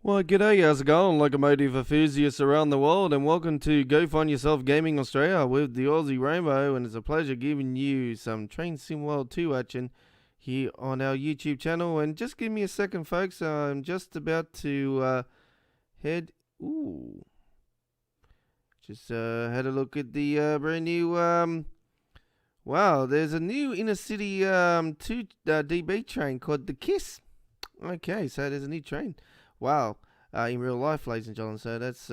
Well, g'day, how's it going, locomotive enthusiasts around the world, and welcome to Go Find Yourself Gaming Australia with the Aussie Rainbow, and it's a pleasure giving you some Train Sim World 2 action here on our YouTube channel. And just give me a second, folks, I'm just about to head... Ooh. Just had a look at the brand new... Wow, there's a new inner city 2 DB train called the KISS. Okay, so there's a new train. Wow, in real life, ladies and gentlemen. So that's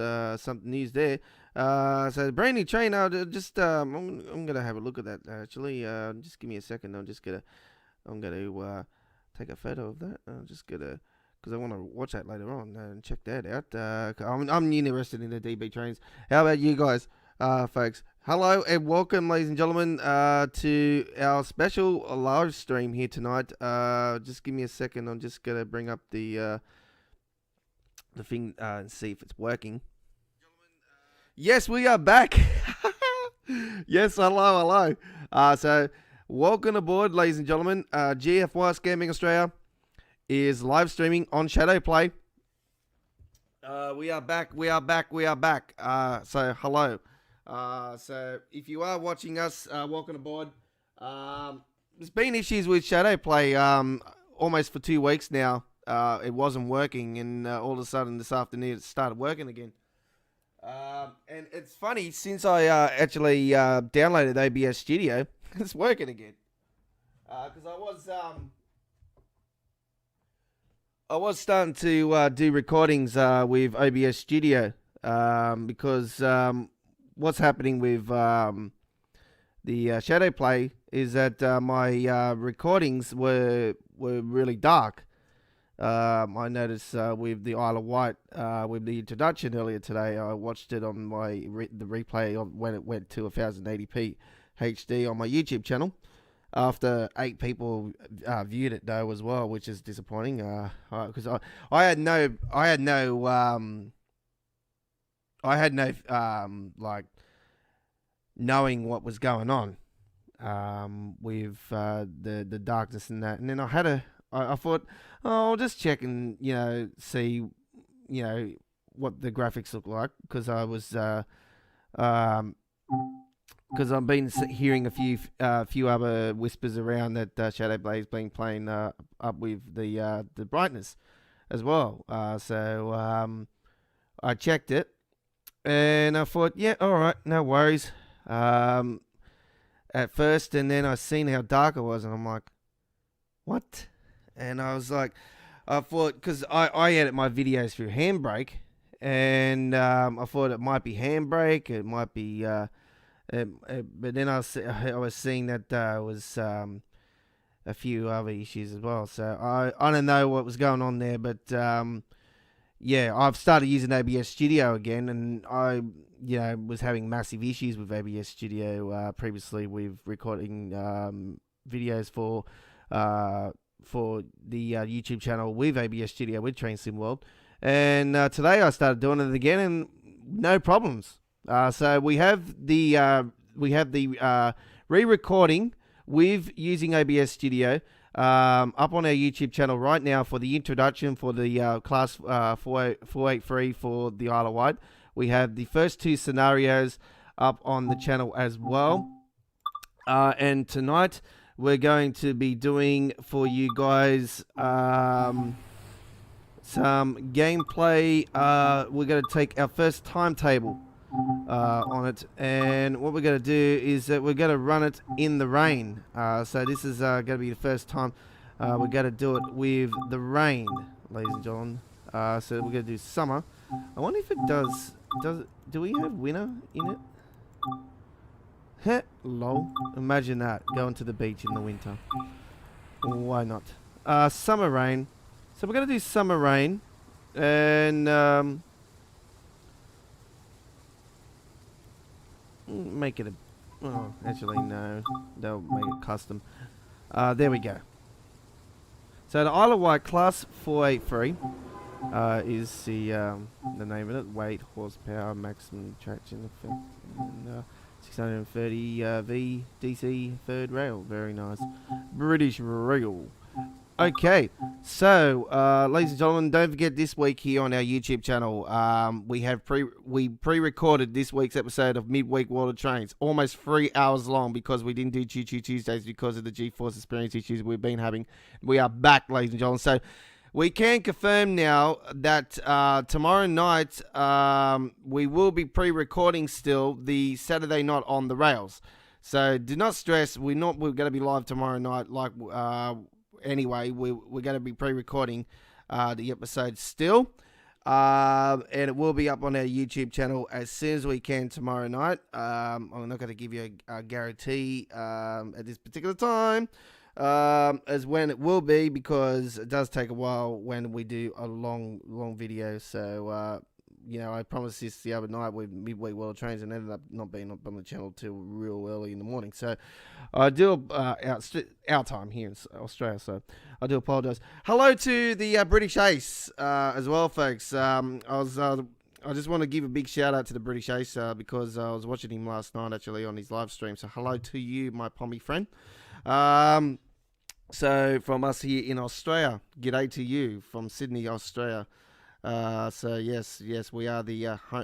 something news there. So the brand new train. I'm gonna have a look at that actually. Just give me a second. I'm gonna take a photo of that. Because I want to watch that later on and check that out. I'm interested in the DB trains. How about you guys, folks? Hello and welcome, ladies and gentlemen, to our special live stream here tonight. Just give me a second. I'm just gonna bring up the thing and see if it's working. Yes, we are back. Yes, hello. So welcome aboard, ladies and gentlemen. GFY Scamming Australia is live streaming on Shadow Play. We are back. So hello. So if you are watching us, welcome aboard. There's been issues with Shadow Play almost for 2 weeks now. It wasn't working, and all of a sudden this afternoon it started working again. And it's funny, since I actually downloaded OBS Studio, it's working again. Because I was starting to do recordings with OBS Studio because what's happening with the Shadow Play is that my recordings were really dark. I noticed with the Isle of Wight, with the introduction earlier today, I watched it on the replay when it went to 1080p HD on my YouTube channel. After 8 people viewed it though as well, which is disappointing. Because I had no like knowing what was going on with the darkness and that, and then I thought, oh, I'll just check and, see, what the graphics look like, because I was, because I've been hearing a few other whispers around that Shadow Blade's been playing up with the brightness as well. So I checked it, and I thought, yeah, all right, no worries. At first, and then I seen how dark it was, and I'm like, what? And I was like, I thought, because I edit my videos through Handbrake, and I thought it might be Handbrake, it might be, but then I was seeing that there was a few other issues as well. So I don't know what was going on there, but yeah, I've started using OBS Studio again, and I was having massive issues with OBS Studio previously with recording videos for the YouTube channel with OBS Studio with Train Sim World, and today I started doing it again, and no problems. So we have the re-recording with using OBS Studio up on our YouTube channel right now for the introduction for the class 483 for the Isle of Wight. We have the first 2 scenarios up on the channel as well, and tonight we're going to be doing for you guys some gameplay. We're going to take our first timetable on it, and what we're going to do is that we're going to run it in the rain. So this is going to be the first time we're going to do it with the rain, ladies and gentlemen. So we're going to do summer. I wonder if it does we have winter in it? Heh, lol. Imagine that, going to the beach in the winter. Why not? Summer rain. So we're going to do summer rain, and make it a... Oh, actually, no. They'll make it custom. There we go. So the Isle of Wight Class 483 is the name of it. Weight, horsepower, maximum traction effect, and 630 V DC third rail. Very nice. British rail. Okay, so ladies and gentlemen, don't forget this week here on our YouTube channel, we pre-recorded this week's episode of Midweek World of Trains, almost 3 hours long because we didn't do Choo Choo Tuesdays because of the GeForce Experience issues we've been having. We are back, ladies and gentlemen. So we can confirm now that tomorrow night we will be pre-recording still the Saturday Night on the Rails. So do not stress. We're going to be live tomorrow night. Anyway, we're going to be pre-recording the episode still. And it will be up on our YouTube channel as soon as we can tomorrow night. I'm not going to give you a guarantee at this particular time as when it will be, because it does take a while when we do a long video. So I promised this the other night with Midweek World of Trains and ended up not being up on the channel till real early in the morning. So I do our time here in Australia. So I do apologise. Hello to the British Ace as well, folks. I just want to give a big shout out to the British Ace because I was watching him last night actually on his live stream. So hello to you, my pommy friend. So from us here in Australia, g'day to you from Sydney, Australia. So yes, we are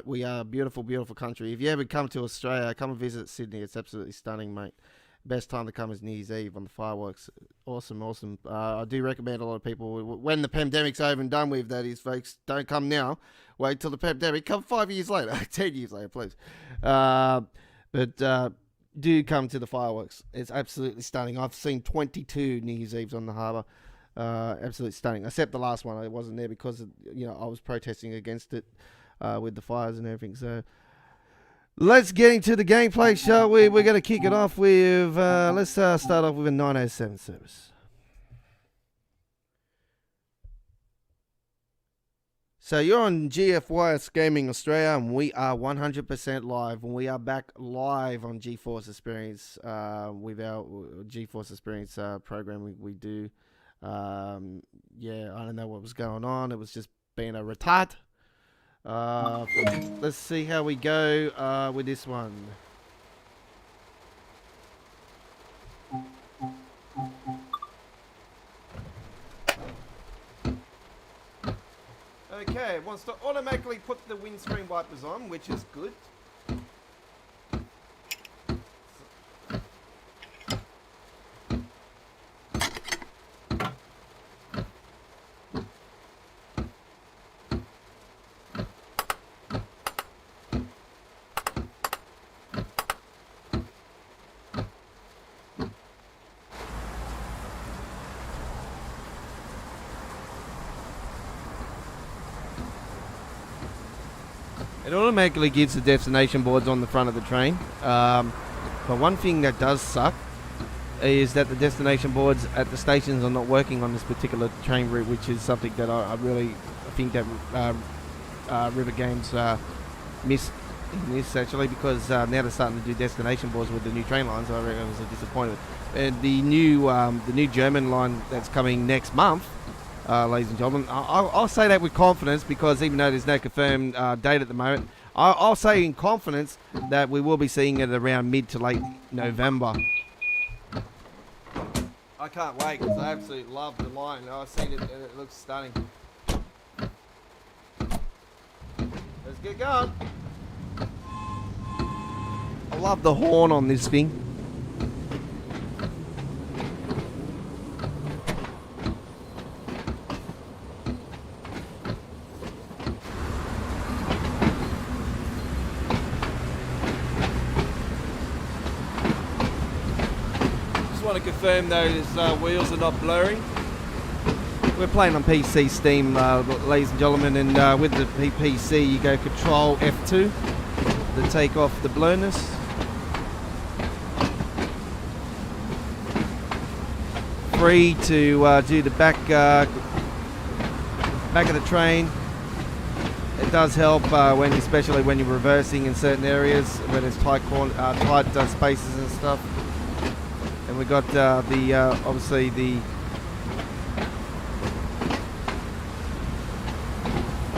we are a beautiful country. If you ever come to Australia, come and visit Sydney. It's absolutely stunning, mate. Best time to come is New Year's Eve on the fireworks. Awesome. I do recommend a lot of people, when the pandemic's over and done with, that is, folks, don't come now. Wait till the pandemic. Come 5 years later, 10 years later, please. But do come to the fireworks. It's absolutely stunning. I've seen 22 New Year's Eves on the harbour. Absolutely stunning, except the last one. I wasn't there because I was protesting against it with the fires and everything. So let's get into the gameplay, shall we? We're going to kick it off with let's start off with a 907 service. So you're on GFYS Gaming Australia, and we are 100% live, and we are back live on GeForce Experience with our GeForce Experience program we do. I don't know what was going on. It was just being a retard. Let's see how we go with this one. Okay, it wants to automatically put the windscreen wipers on, which is good. It automatically gives the destination boards on the front of the train. But one thing that does suck is that the destination boards at the stations are not working on this particular train route, which is something that I really think that River Games missed actually, because now they're starting to do destination boards with the new train lines. I reckon it was a disappointment. And the new German line that's coming next month, ladies and gentlemen, I'll say that with confidence, because even though there's no confirmed date at the moment, I'll say in confidence that we will be seeing it around mid to late November. I can't wait, because I absolutely love the line. I've seen it and it looks stunning. Let's get going. I love the horn on this thing. Want to confirm those wheels are not blurring. We're playing on PC Steam, ladies and gentlemen, and with the PC you go Control F2 to take off the blurriness. Free to do the back of the train. It does help especially when you're reversing in certain areas where there's tight spaces and stuff. And we got obviously the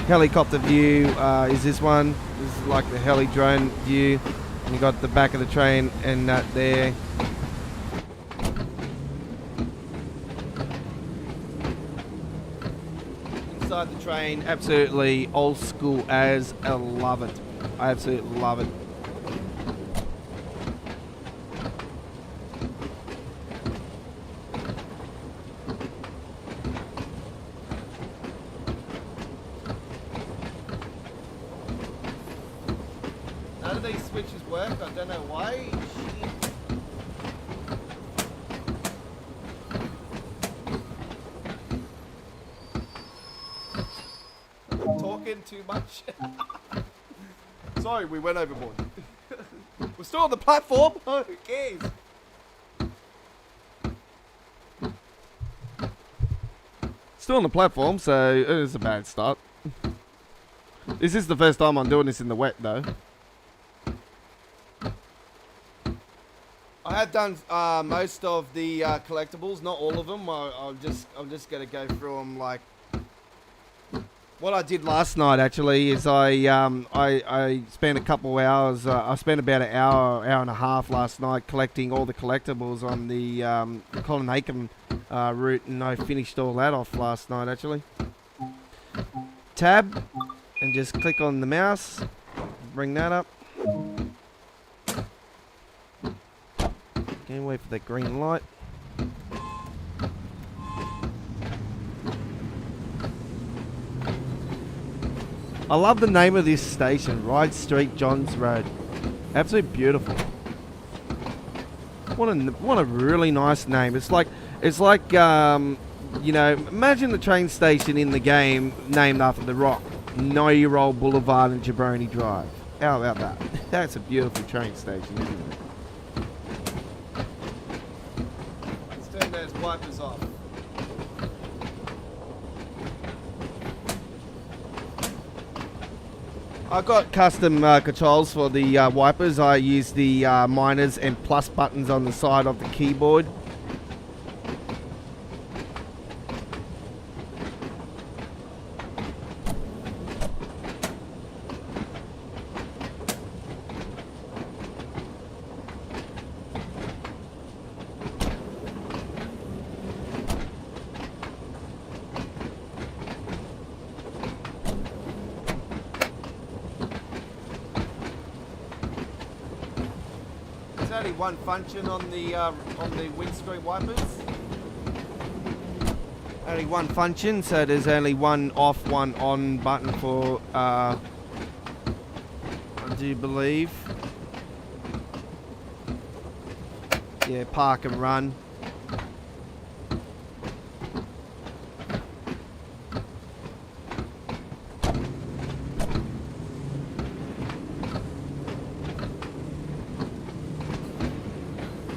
helicopter view is this one. This is like the heli drone view. And you got the back of the train and that there. train, absolutely old school as I love it. I absolutely love it. None of these switches work. I don't know why. Talking too much. Sorry, we went overboard. We're still on the platform. Oh, who cares? Still on the platform, so it is a bad start. This is the first time I'm doing this in the wet, though. I have done most of the collectibles, not all of them. I'm just gonna go through them. Like what I did last night, actually, is I spent a couple of hours. I spent about an hour and a half last night collecting all the collectibles on the Colin Aiken route, and I finished all that off last night, actually. Tab, and just click on the mouse, bring that up. Okay, wait for that green light. I love the name of this station, Ride Street, Johns Road. Absolutely beautiful. What a really nice name. It's like you know, imagine the train station in the game named after The Rock, 90-year-old Boulevard and Jabroni Drive. How about that? That's a beautiful train station, isn't it? Let's turn those wipers off. I got custom controls for the wipers. I use the minus and plus buttons on the side of the keyboard. Only one function on the windscreen wipers. Only one function, so there's only one off, one on button for I do believe. Yeah, park and run.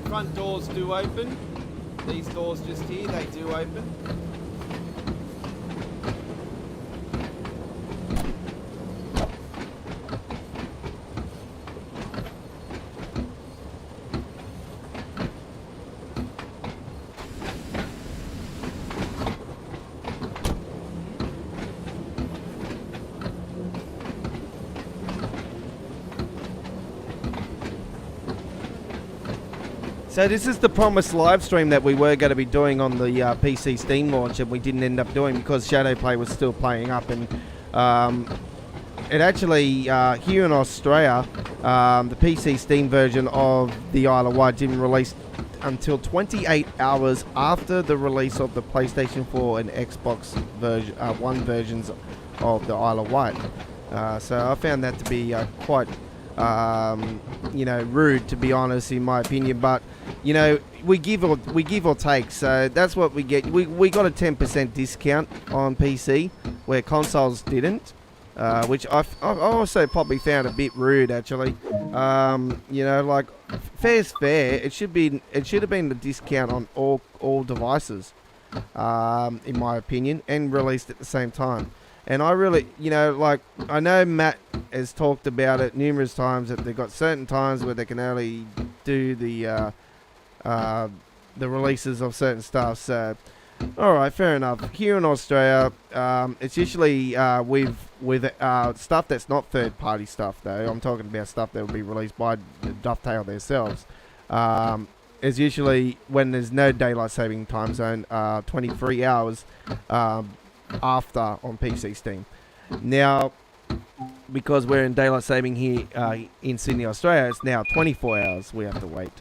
Front doors do open. These doors just here, they do open. So this is the promised live stream that we were going to be doing on the PC Steam launch, and we didn't end up doing because Shadowplay was still playing up. And it actually, here in Australia, the PC Steam version of the Isle of Wight didn't release until 28 hours after the release of the PlayStation 4 and Xbox One versions of the Isle of Wight. So I found that to be quite, you know, rude, to be honest, in my opinion. But you know, we give or take, so that's what we get. We got a 10% discount on PC where consoles didn't, which I also probably found a bit rude, actually. You know, like, fair's fair. It should have been a discount on all devices, in my opinion, and released at the same time. And I really, you know, like, I know Matt has talked about it numerous times that they've got certain times where they can only do the releases of certain stuff. So, all right, fair enough. Here in Australia, it's usually with stuff that's not third-party stuff, though. I'm talking about stuff that will be released by Dovetail themselves. It's usually when there's no daylight saving time zone, 23 hours. after on PC Steam. Now, because we're in daylight saving here in Sydney, Australia, it's now 24 hours we have to wait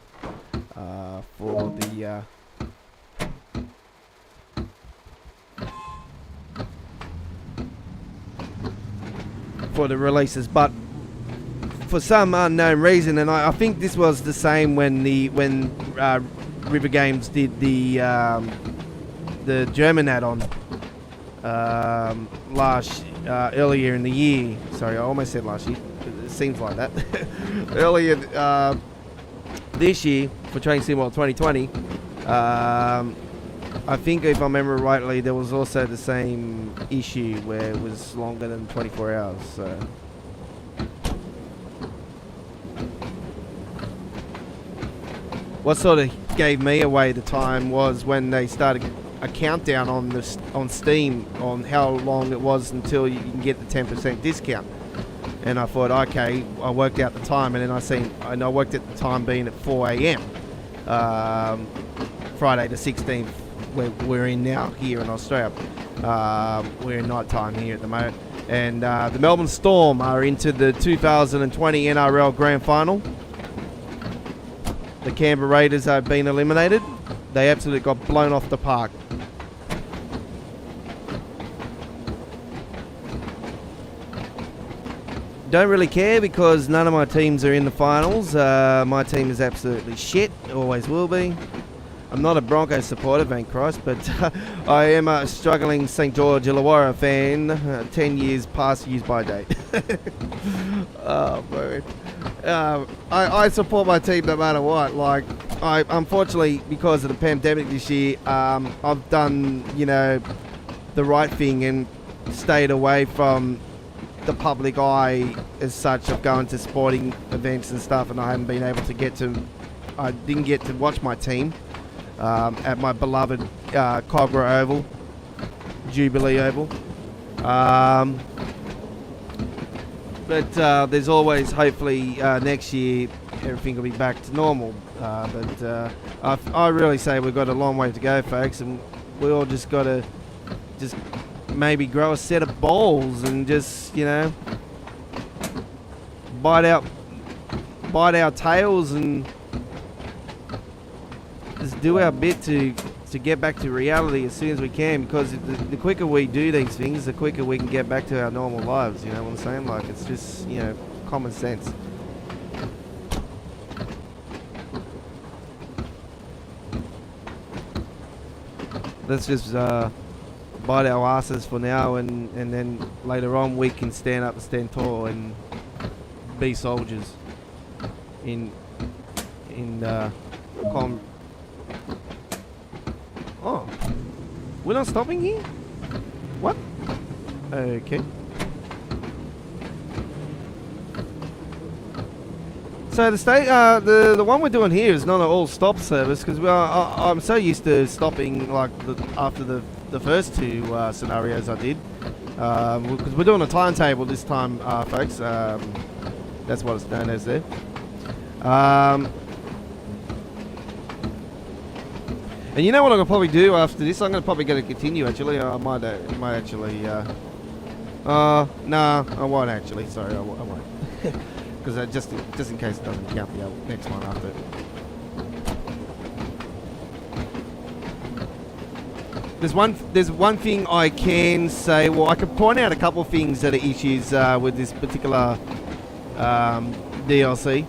for the releases. But for some unknown reason, and I think this was the same when River Games did the German add-on earlier in the year. Sorry, I almost said last year. It seems like that. Earlier this year for Train Sim World 2020. I think if I remember rightly, there was also the same issue where it was longer than 24 hours. So. What sort of gave me away the time was when they started a countdown on Steam on how long it was until you can get the 10% discount. And I thought, okay, I worked out the time, and then I worked at the time being at 4 a.m. Friday the 16th, where we're in now here in Australia. We're in night time here at the moment. And the Melbourne Storm are into the 2020 NRL Grand Final. The Canberra Raiders have been eliminated. They absolutely got blown off the park. Don't really care because none of my teams are in the finals. My team is absolutely shit, always will be. I'm not a Broncos supporter, thank Christ, but I am a struggling St. George Illawarra fan, 10 years past use by date. Oh, man. I support my team no matter what. Like, unfortunately, because of the pandemic this year, I've done, the right thing and stayed away from the public eye as such of going to sporting events and stuff, and I haven't been able to I didn't get to watch my team at my beloved Cogra Oval, Jubilee Oval. But there's always, hopefully, next year everything will be back to normal. But I really say we've got a long way to go, folks, and we all just got to maybe grow a set of balls and just, bite our tails and just do our bit to get back to reality as soon as we can, because the quicker we do these things, the quicker we can get back to our normal lives, you know what I'm saying? Like, it's just, common sense. Let's just bite our asses for now, and then later on we can stand up and stand tall and be soldiers in Oh, we're not stopping here? What? Okay. So the one we're doing here is not an all-stop service, because I'm so used to stopping like after the first two scenarios I did, because we're doing a timetable this time, folks. That's what it's known as there. And you know what I'm gonna probably do after this? I'm probably gonna continue. Actually, I might actually. Nah, I won't actually. Sorry, I won't. Because just in case it doesn't count the next one after. There's one thing I can say. Well, I can point out a couple of things that are issues with this particular DLC.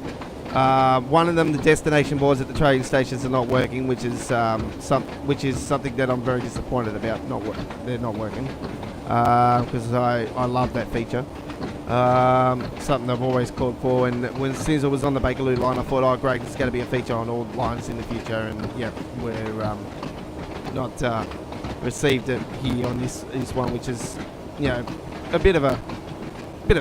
One of them, the destination boards at the trading stations are not working, which is something that I'm very disappointed about. They're not working, because I love that feature. Something I've always called for, and as soon as it was on the Bakerloo line, I thought, oh great, it's going to be a feature on all lines in the future, and yeah, we're not received it here on this one, which is a bit of a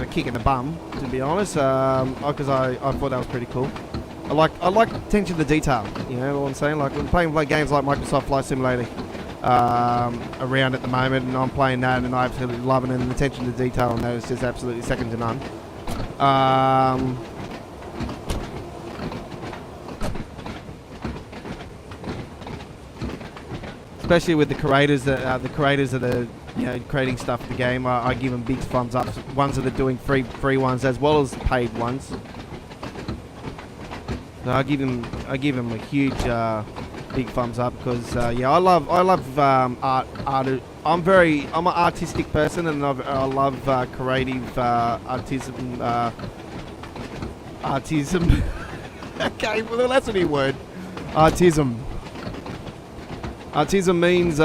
kick in the bum, to be honest, because I thought that was pretty cool. I like attention to detail, you know what I'm saying? Like, I'm playing games like Microsoft Flight Simulator around at the moment, and I'm playing that, and I absolutely love it, and the attention to detail on that is just absolutely second to none. Especially with the creators of the creating stuff for the game. I give them big thumbs up. Ones that are doing free ones as well as paid ones. So I give them a huge big thumbs up because I love art. I'm an artistic person, and I love creative artism. Artism. Okay, well that's a new word. Artism. Artism means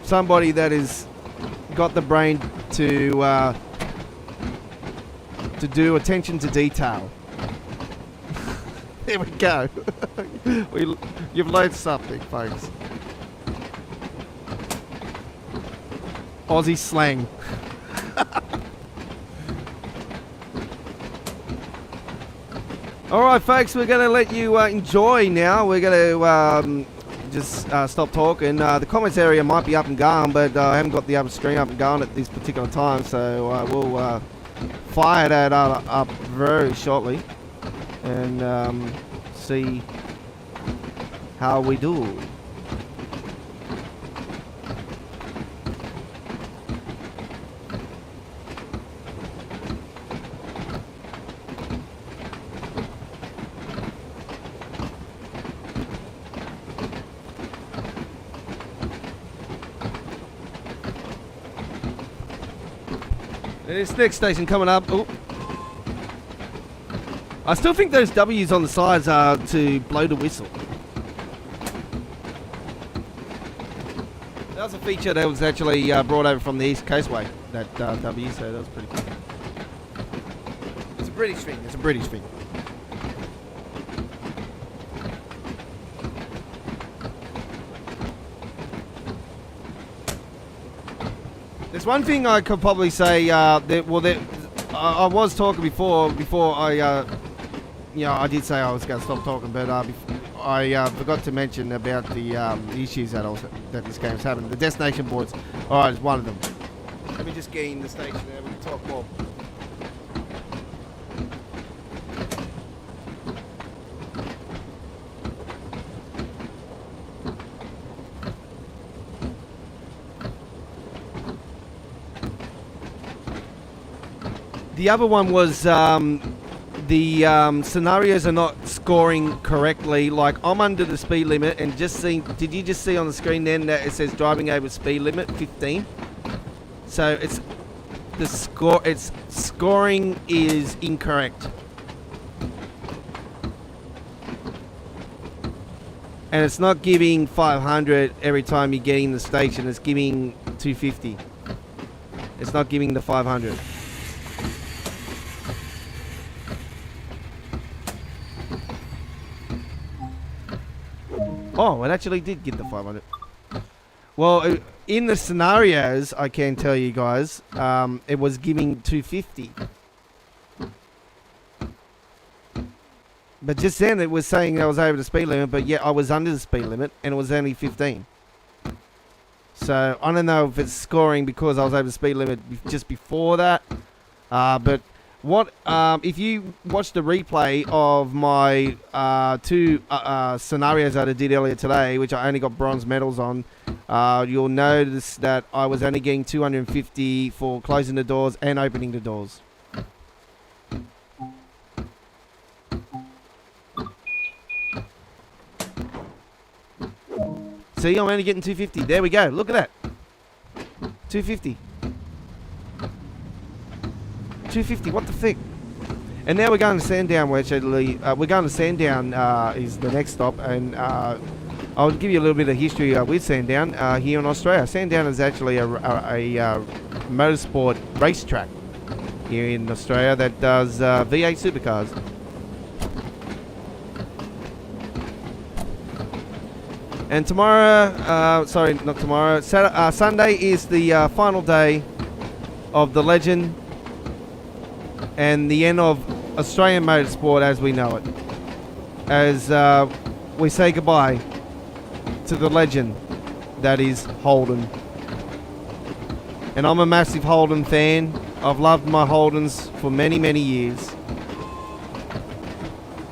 somebody that has got the brain to do attention to detail. There we go. You've learned something, folks. Aussie slang. Alright, folks, we're going to let you enjoy now. We're going to just stop talking. The comments area might be up and gone, but I haven't got the other screen up and going at this particular time, so we'll fire that up very shortly and see how we do. This next station coming up. Ooh. I still think those W's on the sides are to blow the whistle. That was a feature that was actually brought over from the East Coastway, that W, so that was pretty cool. It's a British thing. It's a British thing. There's one thing I could probably say. I was talking before I, I did say I was going to stop talking, but I forgot to mention about the issues that this game's having. The destination boards. All right, it's one of them. Let me just get in the station there. We can talk more. The other one was the scenarios are not scoring correctly. Like, I'm under the speed limit, and did you just see on the screen then that it says driving over speed limit 15? So it's scoring is incorrect, and it's not giving 500 every time you get in the station. It's giving 250. It's not giving the 500. Oh, it actually did get the 500. Well, in the scenarios, I can tell you guys, it was giving 250. But just then it was saying I was over the speed limit, but yet I was under the speed limit, and it was only 15. So, I don't know if it's scoring because I was over the speed limit just before that. But what if you watch the replay of my two scenarios that I did earlier today, which I only got bronze medals on, you'll notice that I was only getting 250 for closing the doors and opening the doors. See, I'm only getting 250. There we go. Look at that. 250. 250, what the frick? And now we're going to Sandown, we're going to Sandown is the next stop, and I'll give you a little bit of history with Sandown here in Australia. Sandown is actually a motorsport racetrack here in Australia that does V8 supercars. And tomorrow, sorry, not tomorrow, Sunday is the final day of the legend and the end of Australian motorsport as we know it. As we say goodbye to the legend that is Holden. And I'm a massive Holden fan. I've loved my Holdens for many, many years.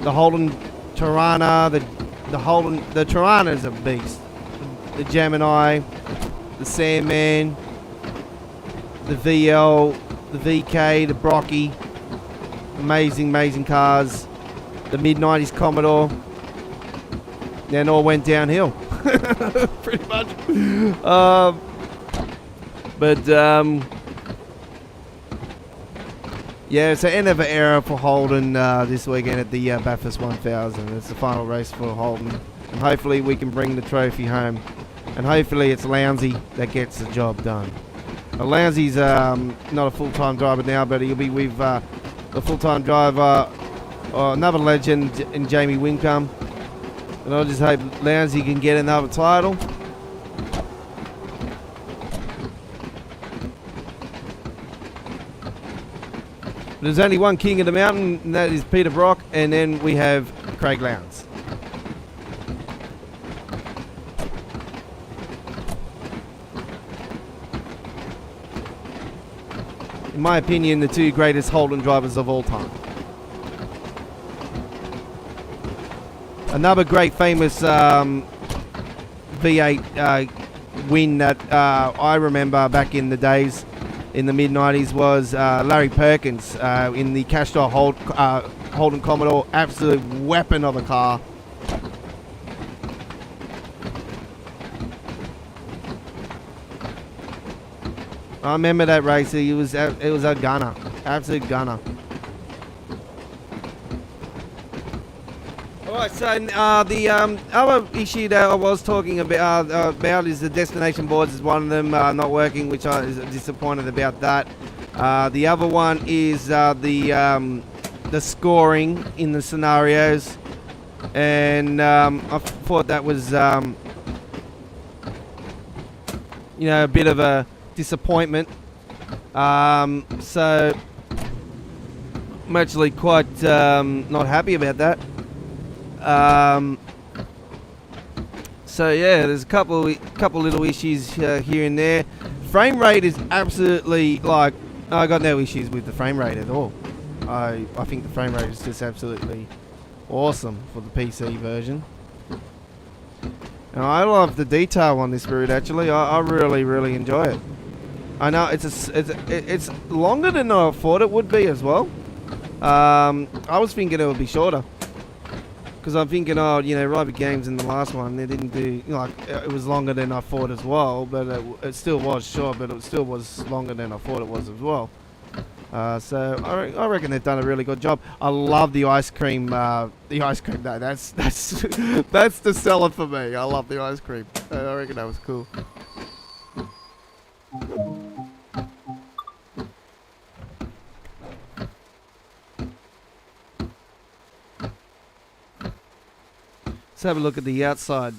The Holden Tirana, the Tirana is a beast. The Gemini, the Sandman, the VL, the VK, the Brocky. Amazing, amazing cars. The mid-90s Commodore. Then all went downhill. Pretty much. Yeah, it's the end of an era for Holden this weekend at the Bathurst 1000. It's the final race for Holden. And hopefully we can bring the trophy home. And hopefully it's Lounsey that gets the job done. Lounsey's not a full-time driver now, but he'll be with the full-time driver, another legend in Jamie Wincombe. And I just hope Lounsey can get another title. There's only one king of the mountain, and that is Peter Brock, and then we have Craig Lowndes. In my opinion, the two greatest Holden drivers of all time. Another great famous V8 win that I remember back in the days, in the mid-90s, was Larry Perkins in the Castro Holden Commodore. Absolute weapon of a car. I remember that race. It was a gunner, absolute gunner. Alright, so the other issue that I was talking about is the destination boards is one of them not working, which I was disappointed about that. The other one is the scoring in the scenarios, and I thought that was a bit of a disappointment. So I'm actually quite not happy about that. So yeah, there's a couple little issues here and there. Frame rate is absolutely, like, I got no issues with the frame rate at all. I think the frame rate is just absolutely awesome for the PC version. And I love the detail on this route. Actually, I really enjoy it. I know it's longer than I thought it would be as well. I was thinking it would be shorter, because I'm thinking, Rival Games in the last one, they didn't do, it was longer than I thought as well, but it still was short, but it still was longer than I thought it was as well. So I reckon they've done a really good job. I love the ice cream. The ice cream day. That's that's the seller for me. I love the ice cream. I reckon that was cool. Let's have a look at the outside.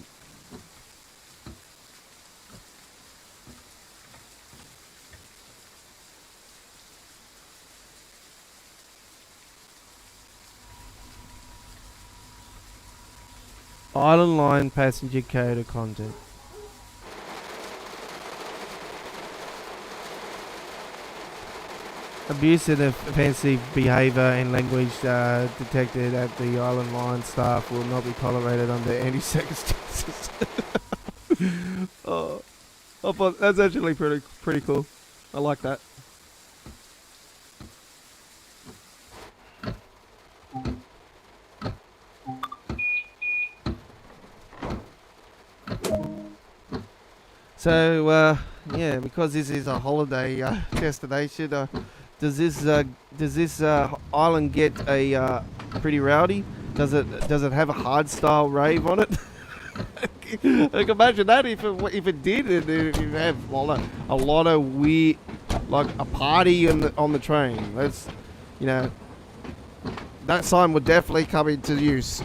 Island line passenger code of content. Abuse and offensive behaviour and language detected at the island line staff will not be tolerated under any circumstances. Oh, but that's actually pretty cool. I like that. So yeah, because this is a holiday destination, does this island get a pretty rowdy? Does it have a hard style rave on it? I can imagine that if it did, it have a lot of weird, like a party on the train. That's, that sign would definitely come into use.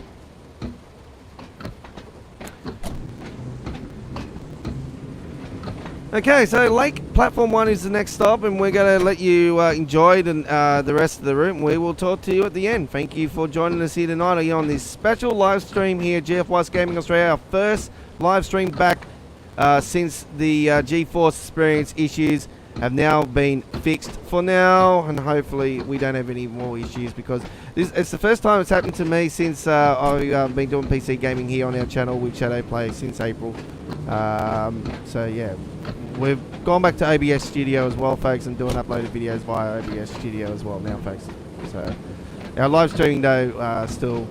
Okay, so Lake Platform 1 is the next stop, and we're going to let you enjoy the rest of the route. We will talk to you at the end. Thank you for joining us here tonight on this special live stream here at GFY's Gaming Australia. Our first live stream back since the GeForce Experience issues have now been fixed for now, and hopefully we don't have any more issues, because it's the first time it's happened to me since I've been doing PC gaming here on our channel with Shadow Play since April. So yeah, we've gone back to OBS Studio as well, folks, and doing uploaded videos via OBS Studio as well now, folks. So our live streaming though still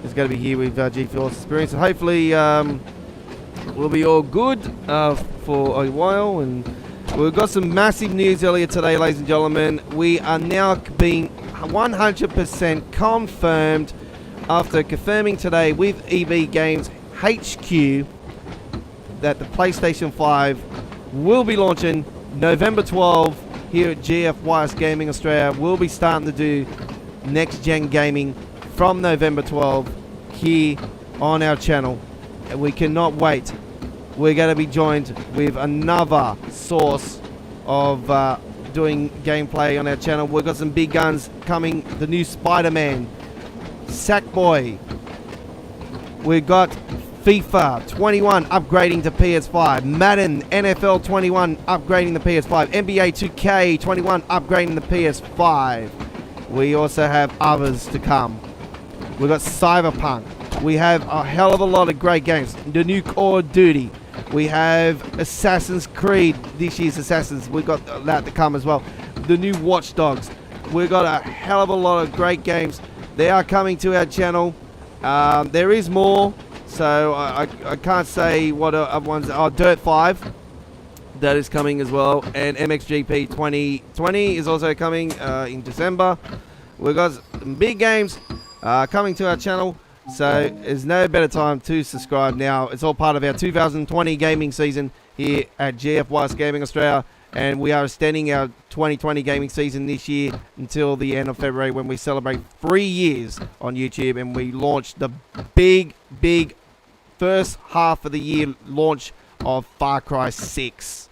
is going to be here with GeForce Experience, and hopefully we'll be all good for a while. And we've got some massive news earlier today, ladies and gentlemen. We are now being 100% confirmed after confirming today with EB Games HQ that the PlayStation 5 will be launching November 12 here at GFYS Gaming Australia. We'll be starting to do next gen gaming from November 12 here on our channel. We cannot wait. We're going to be joined with another source of doing gameplay on our channel. We've got some big guns coming. The new Spider-Man, Sackboy. We've got FIFA 21 upgrading to PS5. Madden NFL 21 upgrading the PS5. NBA 2K 21 upgrading the PS5. We also have others to come. We've got Cyberpunk. We have a hell of a lot of great games. The new Call of Duty. We have Assassin's Creed, this year's Assassins. We've got that to come as well. The new Watch Dogs. We've got a hell of a lot of great games. They are coming to our channel. There is more, so I can't say what other ones. Dirt 5. That is coming as well. And MXGP 2020 is also coming in December. We've got some big games coming to our channel. So there's no better time to subscribe now. It's all part of our 2020 gaming season here at GFYS Gaming Australia. And we are extending our 2020 gaming season this year until the end of February, when we celebrate 3 years on YouTube. And we launch the big first half of the year launch of Far Cry 6.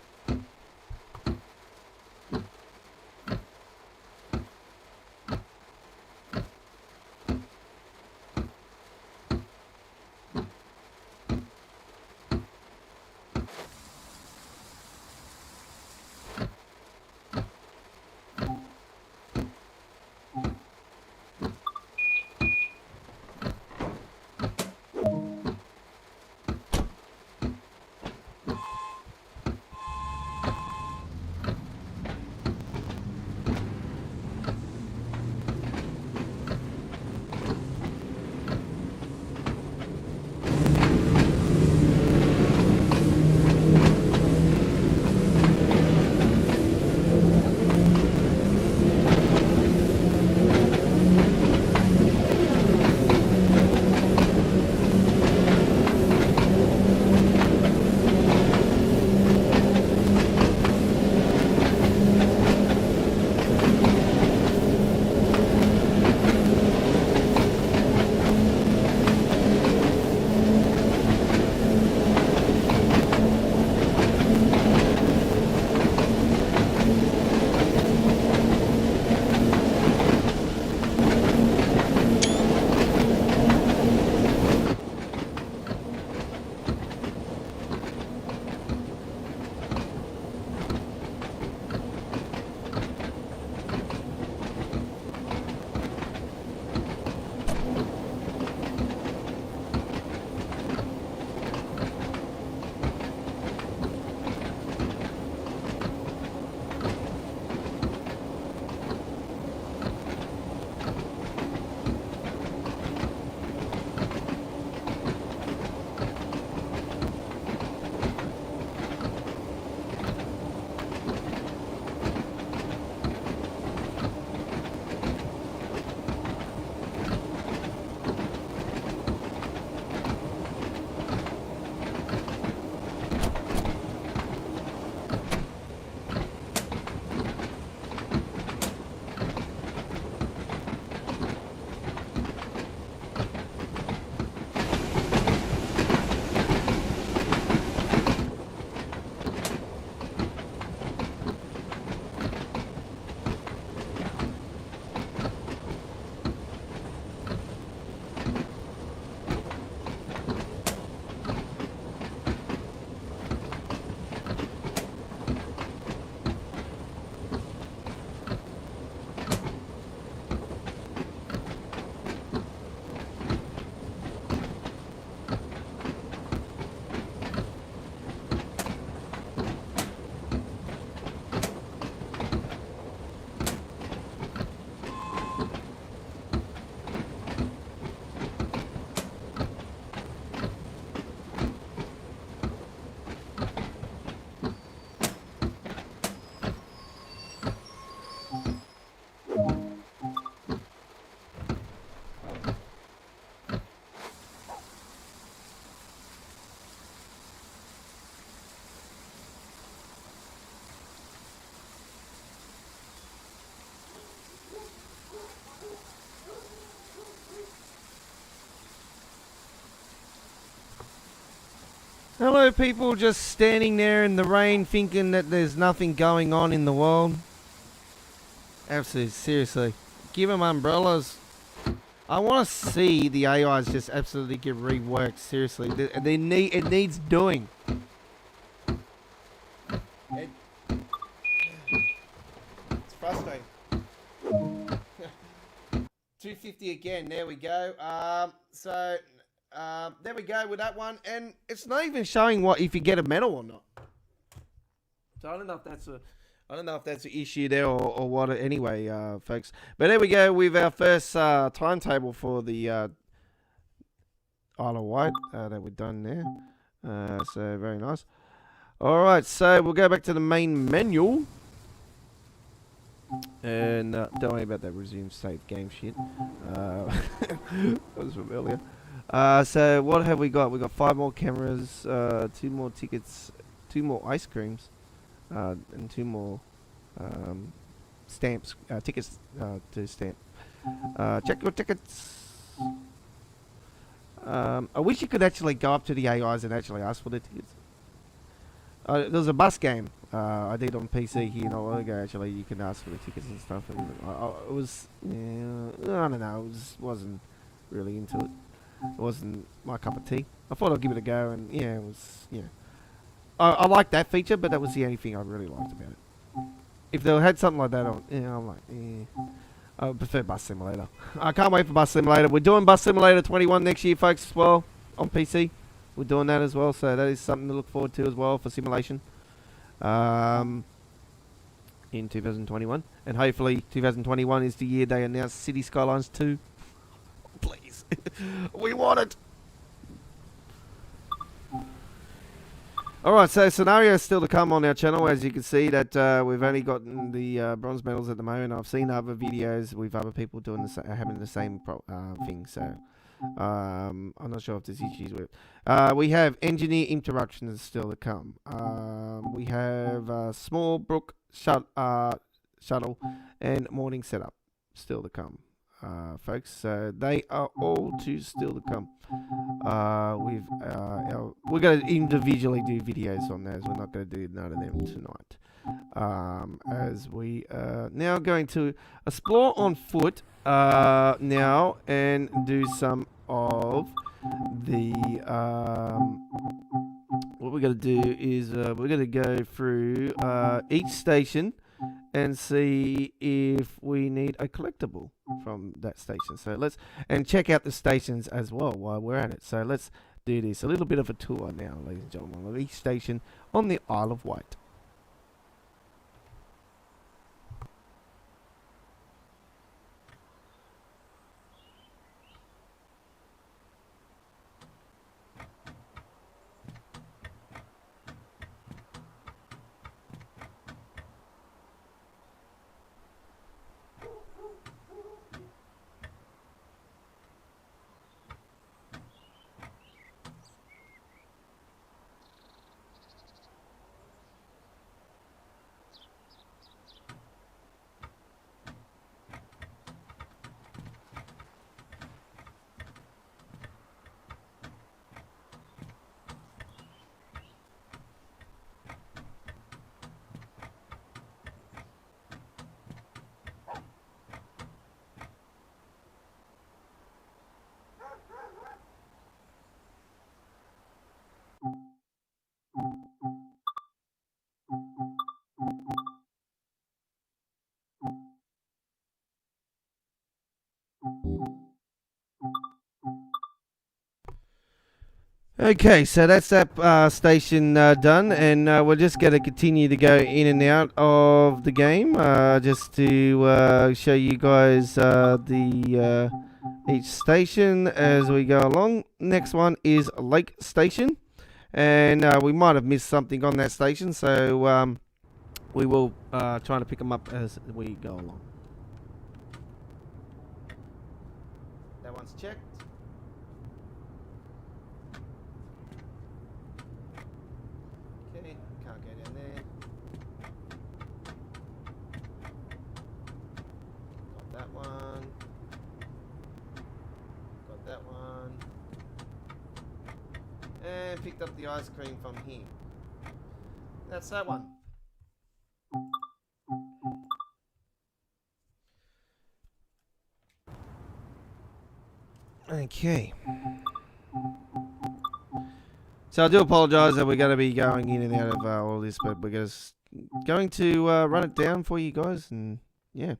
Hello, people just standing there in the rain thinking that there's nothing going on in the world. Absolutely, seriously. Give them umbrellas. I want to see the AIs just absolutely get reworked, seriously. It needs doing. It's frustrating. 250 again, there we go. There we go with that one. And it's not even showing what if you get a medal or not. So I don't know if that's an issue there or what anyway, folks. But there we go with our first timetable for the Isle of Wight that we've done there. So very nice. Alright, so we'll go back to the main menu. And don't worry about that resume save game shit. That was from earlier. So what have we got? We got 5 more cameras, 2 more tickets, 2 more ice creams, and 2 more stamps, tickets to stamp. Check your tickets. I wish you could actually go up to the AIs and actually ask for the tickets. There was a bus game I did on PC here not long ago. Actually, you can ask for the tickets and stuff. And it was, I don't know, wasn't really into it. It wasn't my cup of tea. I thought I'd give it a go, and yeah, it was, I liked that feature, but that was the only thing I really liked about it. If they had something like that on, I'm like, I would prefer Bus Simulator. I can't wait for Bus Simulator. We're doing Bus Simulator 21 next year, folks, as well, on PC. We're doing that as well, so that is something to look forward to as well for simulation. In 2021. And hopefully 2021 is the year they announce City Skylines 2. Please. We want it. Alright, so scenarios still to come on our channel. As you can see that we've only gotten the bronze medals at the moment. I've seen other videos with other people doing having the same thing, so I'm not sure if there's issues with it. We have engineer interruptions still to come. We have small brook shuttle and morning setup still to come, folks. So they are all still to come. We're going to individually do videos on those. We're not going to do none of them tonight. As we are now going to explore on foot now and do some of the what we're going to do is we're going to go through each station and see if we need a collectible from that station. So and check out the stations as well while we're at it. So let's do this. A little bit of a tour now, ladies and gentlemen, of each station on the Isle of Wight. Okay, so that's that station done, and we're just going to continue to go in and out of the game, just to show you guys the each station as we go along. Next one is Lake Station, and we might have missed something on that station, so we will try to pick them up as we go along. That one's checked. Can't go down there. Got that one. Got that one. And picked up the ice cream from here. That's that one. Okay. So I do apologise that we're going to be going in and out of all this, but we're going to run it down for you guys, and yeah,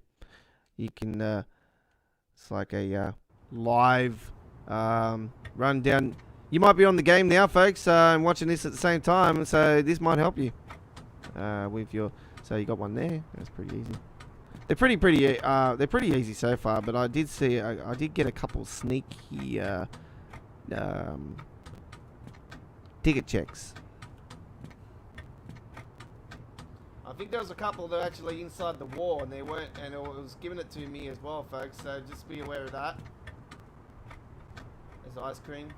you can. It's like a live run down. You might be on the game now, folks, and watching this at the same time, so this might help you with your. So you got one there. That's pretty easy. They're pretty easy so far, but I did see I did get a couple sneaky ticket checks. I think there was a couple that are actually inside the wall, and they weren't, and it was giving it to me as well, folks. So just be aware of that. There's ice cream.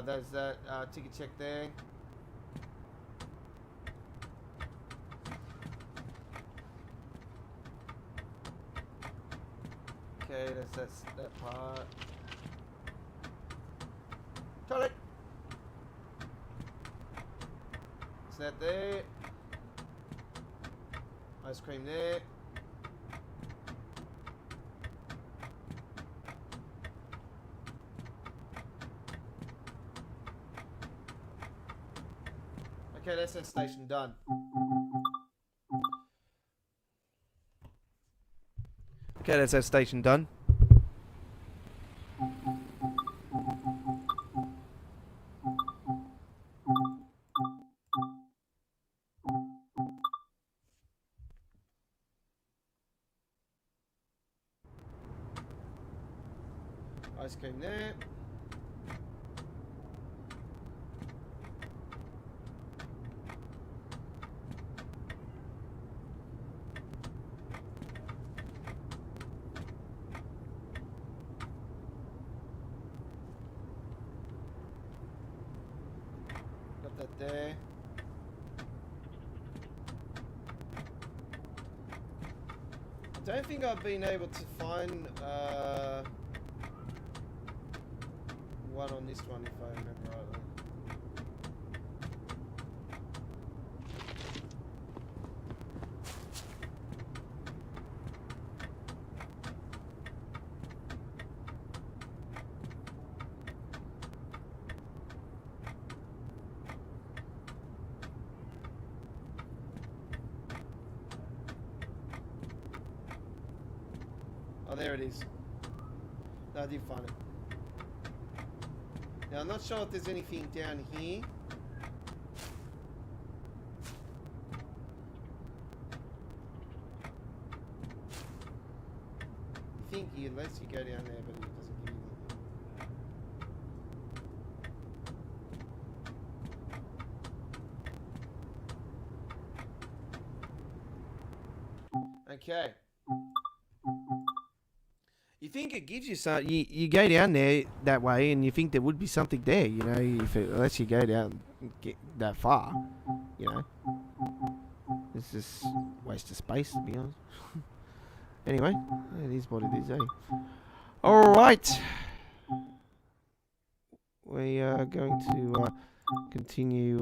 There's that ticket check there. Okay, that's that part. Toilet. Is that there? Ice cream there. Okay, that's that station done. Okay, that's that station done. Ice cream there. Got that there. I don't think I've been able to find one on this one, if I remember rightly. Oh, there it is. No, I did find it. Now, I'm not sure if there's anything down here. I think he lets you go down there, but it doesn't give you anything. Okay. You think it gives you some. You go down there that way, and you think there would be something there. You know, if it lets you go down, get that far. You know, it's just a waste of space, to be honest. Anyway, it is what it is, eh? All right, we are going to continue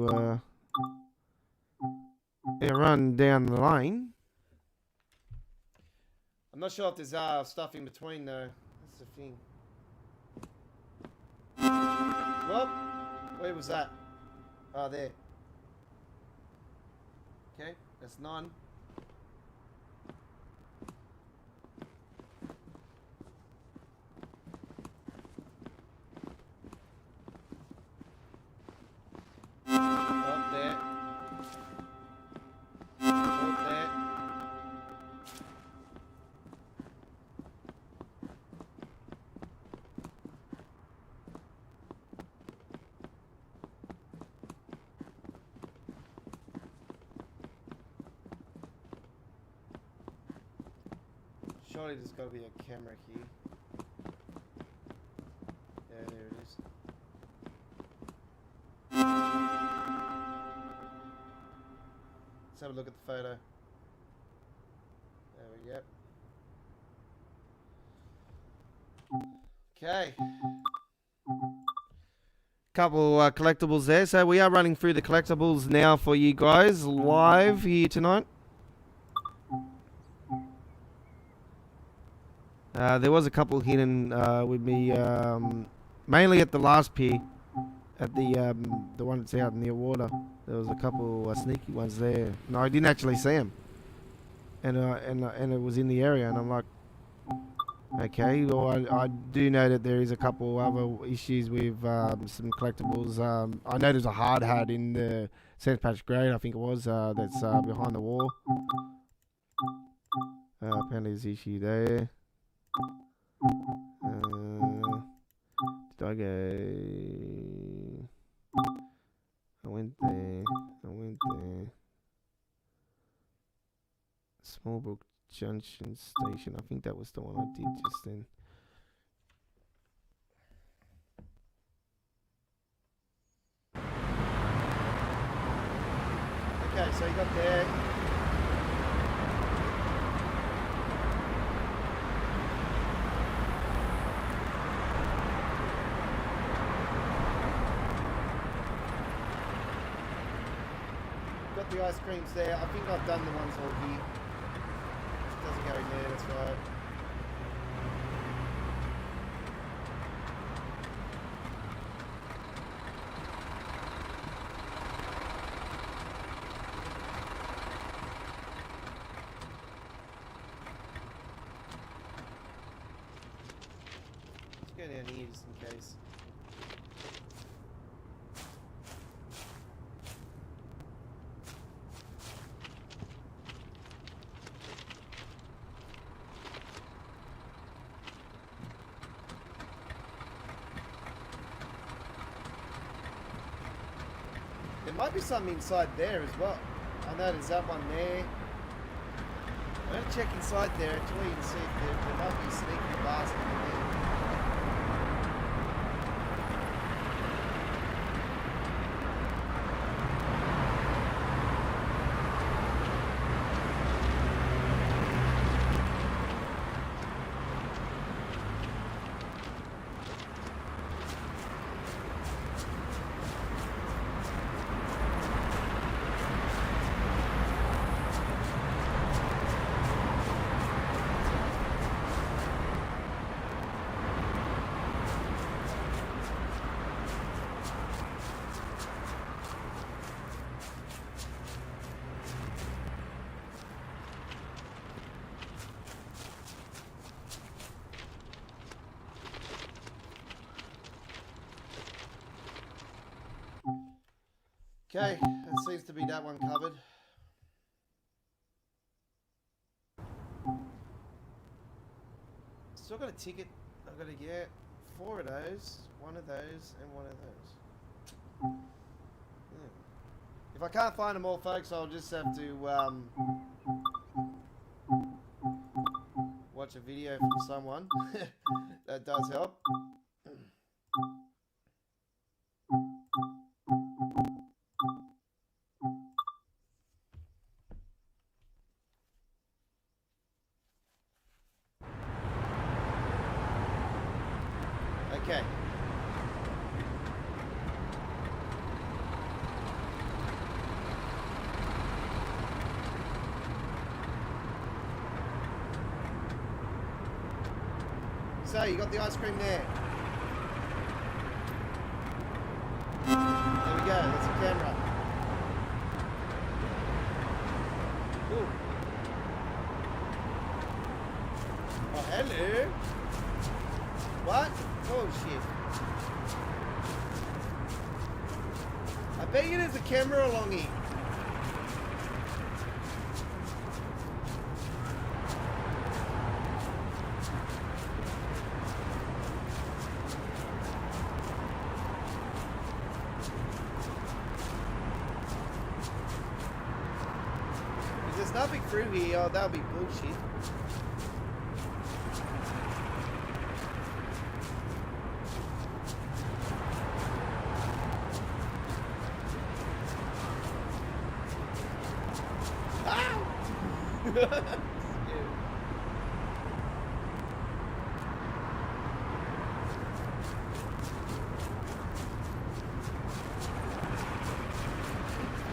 run down the lane. I'm not sure if there's stuff in between though. That's the thing. Well, where was that? Oh, there. Okay, that's none. Oh, there. Oh, there. Surely there's got to be a camera here. Yeah, there it is. Let's have a look at the photo. There we go. Okay. Couple collectibles there. So we are running through the collectibles now for you guys live here tonight. There was a couple hidden with me, mainly at the last pier, at the one that's out near water. There was a couple sneaky ones there. No, I didn't actually see them, and it was in the area, and I'm like, okay. Well, I do know that there is a couple other issues with some collectibles. I know there's a hard hat in the St. Patrick's Grade, I think it was, that's behind the wall. Apparently there's an issue there. Did I go? I went there. Smallbrook Junction Station. I think that was the one I did just then. Okay, so you got there. Got the ice creams there. I think I've done the ones all here. Doesn't go in there, that's right. Let's go down here just in case. There might be something inside there as well. I know there's that one there. I'm going to check inside there actually and see if there might be a sneaky bastard in there. Okay, that seems to be that one covered. Still got a ticket. I've got to get 4 of those, 1 of those, and 1 of those. Yeah. If I can't find them all, folks, I'll just have to watch a video from someone. That does help. Okay. So, you got the ice cream there. There we go, that's a camera. Ooh. Oh, hello. What? Oh shit. I bet you there's a camera along here. If there's nothing through here, oh, that would be bullshit.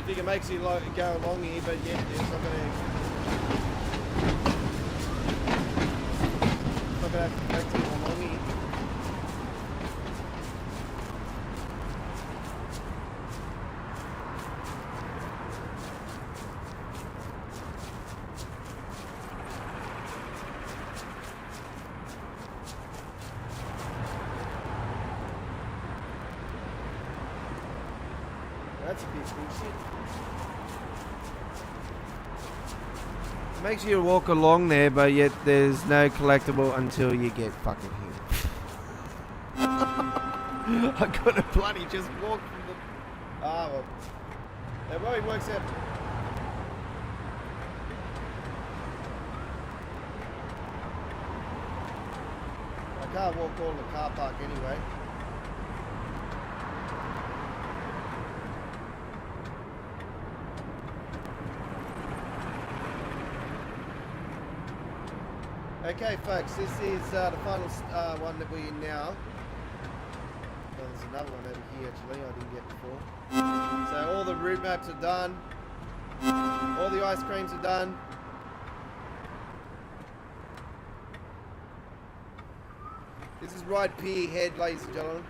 think it makes you like go along here, but yet it's not gonna have to go along here. That's a bit bullshit. It makes you walk along there, but yet there's no collectible until you get fucking hit. I could have bloody just walked from the... Ah, well. That probably works out. I can't walk all the car park anyway. Okay, folks, this is the final one that we're in now. Well, there's another one over here, actually, I didn't get before. So all the route maps are done. All the ice creams are done. This is Wight Pier Head, ladies and gentlemen.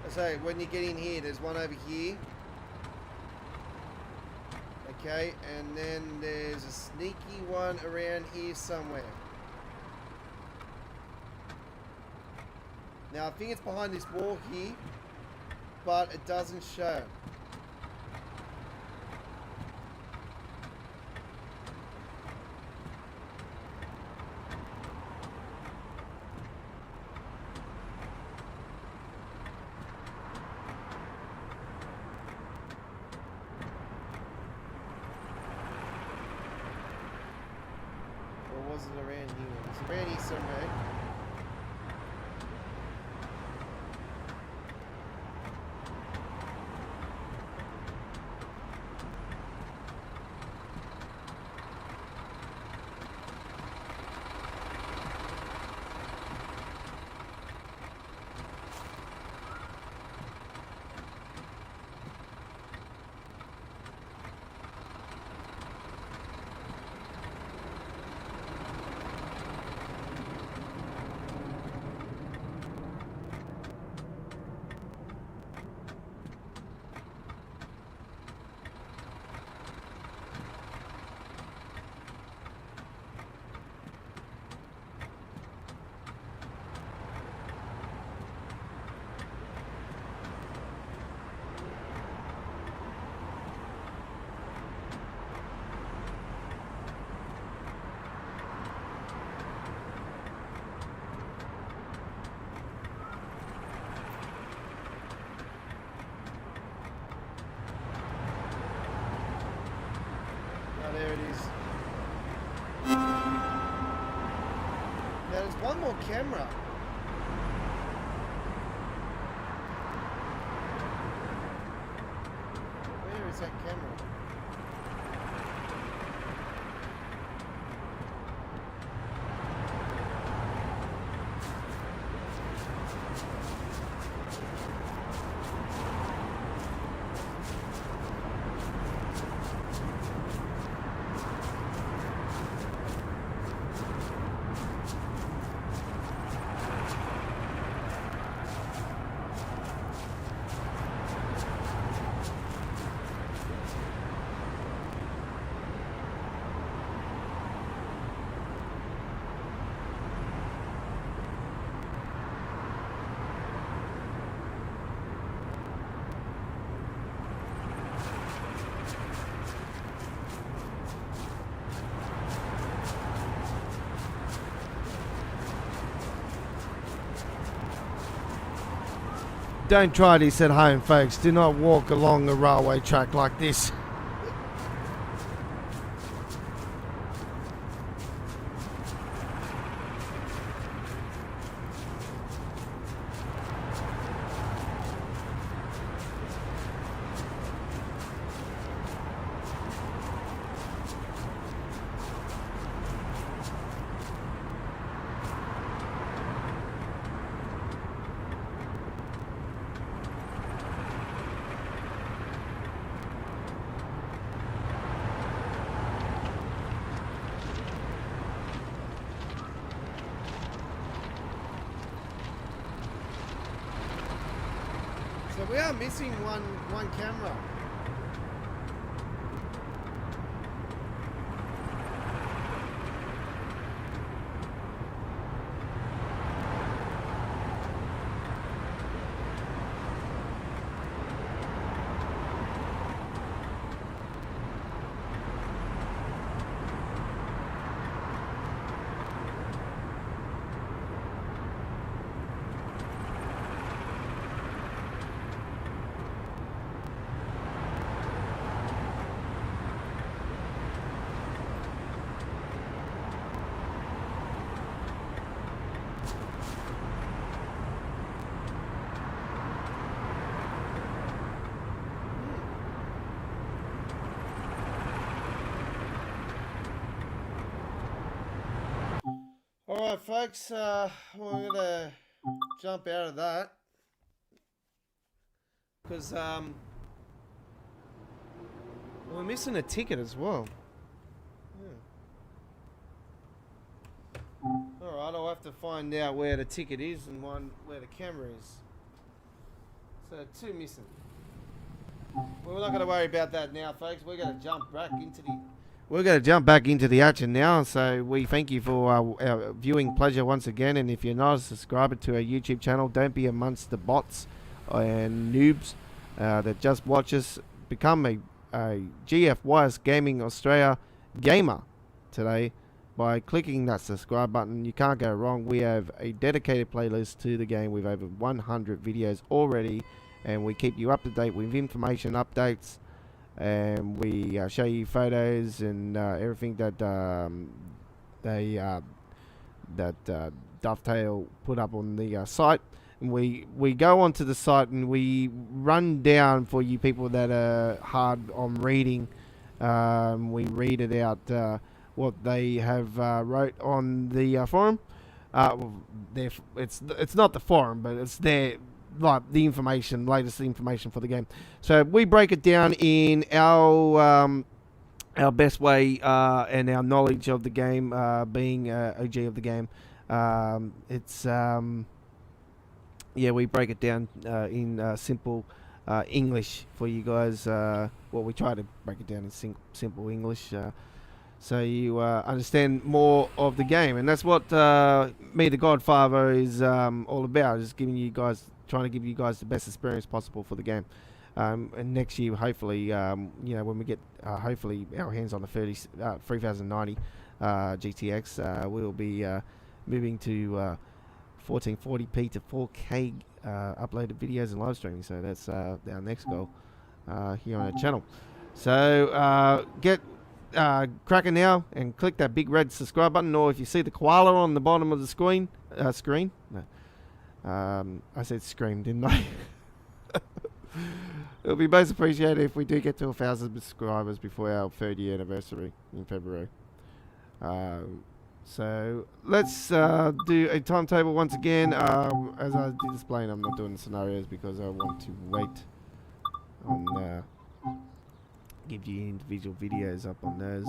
So when you get in here, there's one over here. Okay, and then there's a sneaky one around here somewhere. Now I think it's behind this wall here, but it doesn't show. Was it around here? It's around here somewhere. There it is. Now there's one more camera. Where is that camera? Don't try this at home, folks. Do not walk along a railway track like this. We are missing one camera. Alright folks, we're going to jump out of that because we're missing a ticket as well. Yeah. Alright, I'll have to find out where the ticket is and where the camera is. So 2 missing. Well, we're not going to worry about that now folks, we're going to jump back into the action now. So we thank you for our viewing pleasure once again, and if you're not a subscriber to our YouTube channel, don't be amongst the bots and noobs that just watch us. Become a GFYS Gaming Australia gamer today by clicking that subscribe button. You can't go wrong. We have a dedicated playlist to the game with over 100 videos already, and we keep you up to date with information updates, and we show you photos and everything that Dovetail put up on the site. And we go onto the site and we run down for you people that are hard on reading. We read it out what they have wrote on the forum. It's not the forum, but it's their the information, latest information for the game. So we break it down in our best way and our knowledge of the game, being OG of the game. We break it down in simple English for you guys. We try to break it down in simple English so you understand more of the game, and that's what me, the Godfather, is all about. Is trying to give you guys the best experience possible for the game. And next year, hopefully, when we get hopefully our hands on the 3090 GTX, we'll be moving to 1440p to 4K uploaded videos and live streaming. So that's our next goal here on our channel. So get cracking now and click that big red subscribe button, or if you see the koala on the bottom of the screen. I said scream, didn't I? It'll be most appreciated if we do get to 1,000 subscribers before our 3rd year anniversary in February. So let's do a timetable once again. As I did explain, I'm not doing the scenarios because I want to wait on give you individual videos up on those.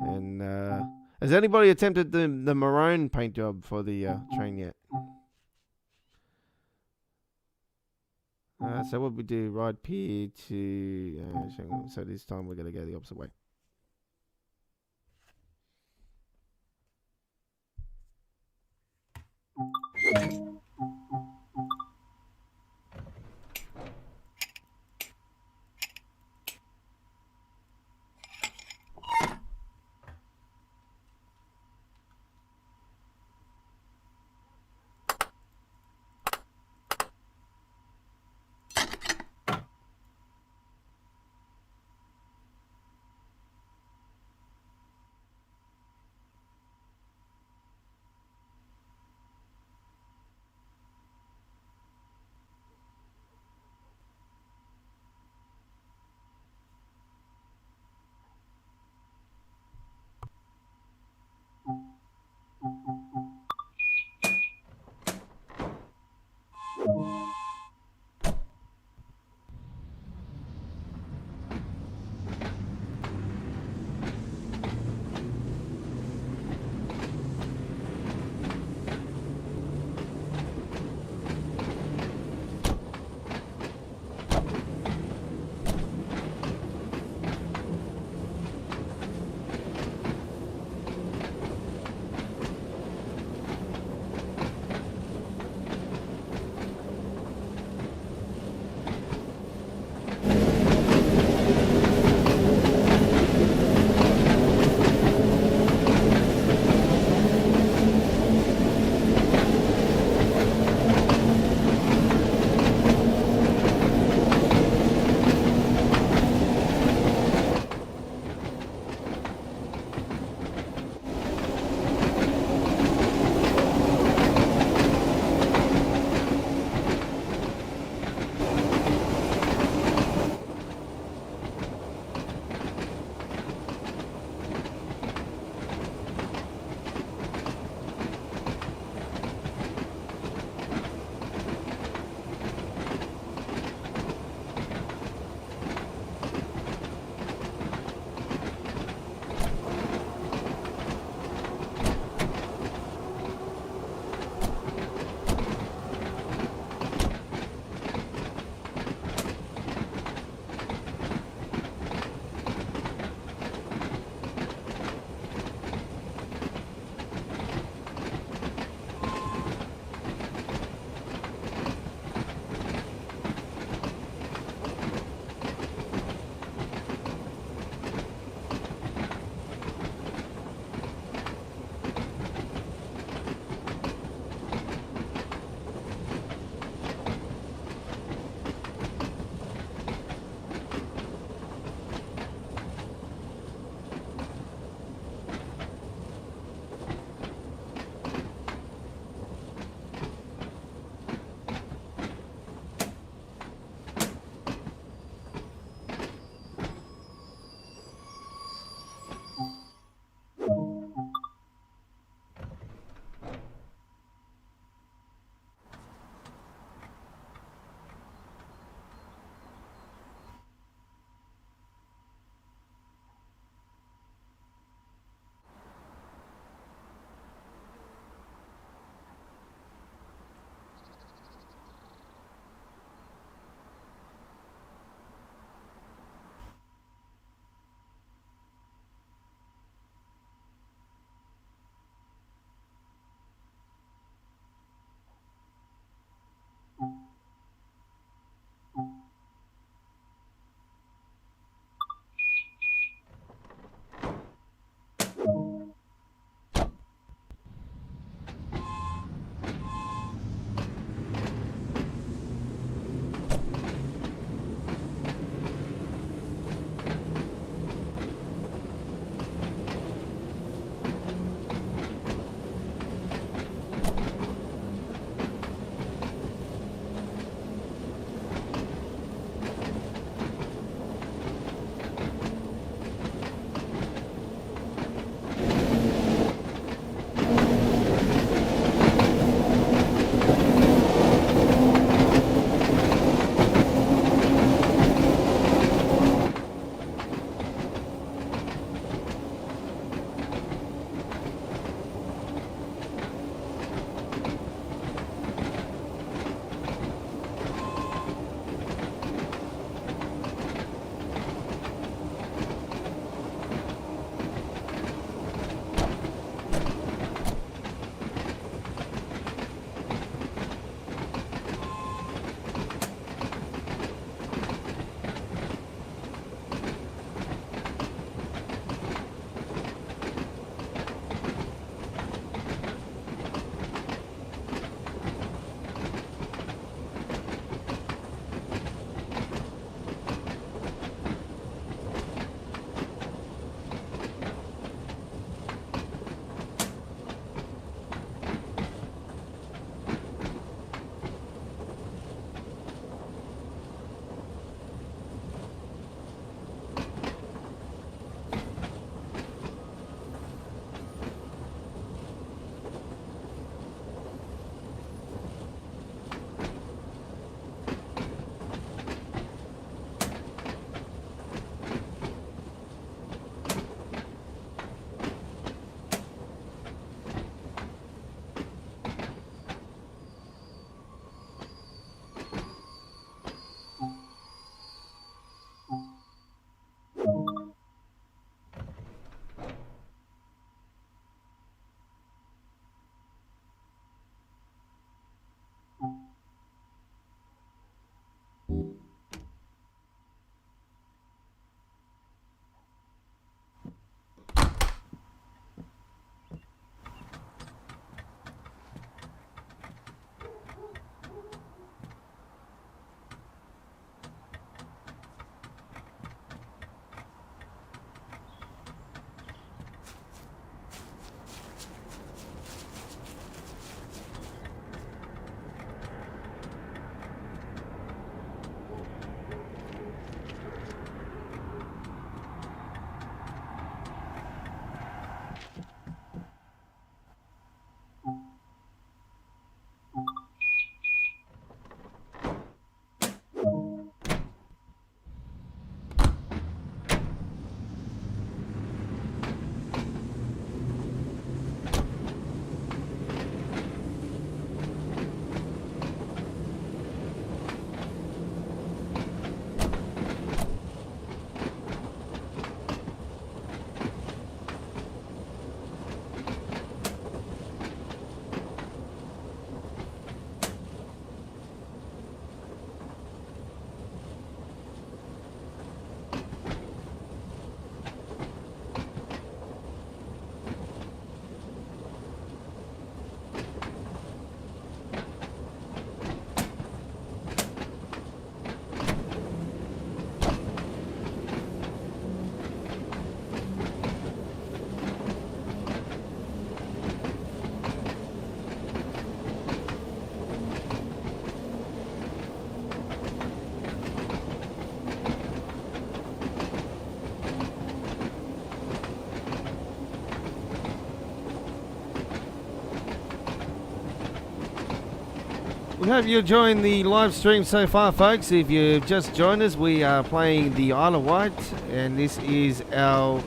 And has anybody attempted the maroon paint job for the train yet? So what we do, ride pier to so this time we're going to go the opposite way. We hope you're enjoying the live stream so far, folks. If you've just joined us, we are playing the Isle of Wight, and this is our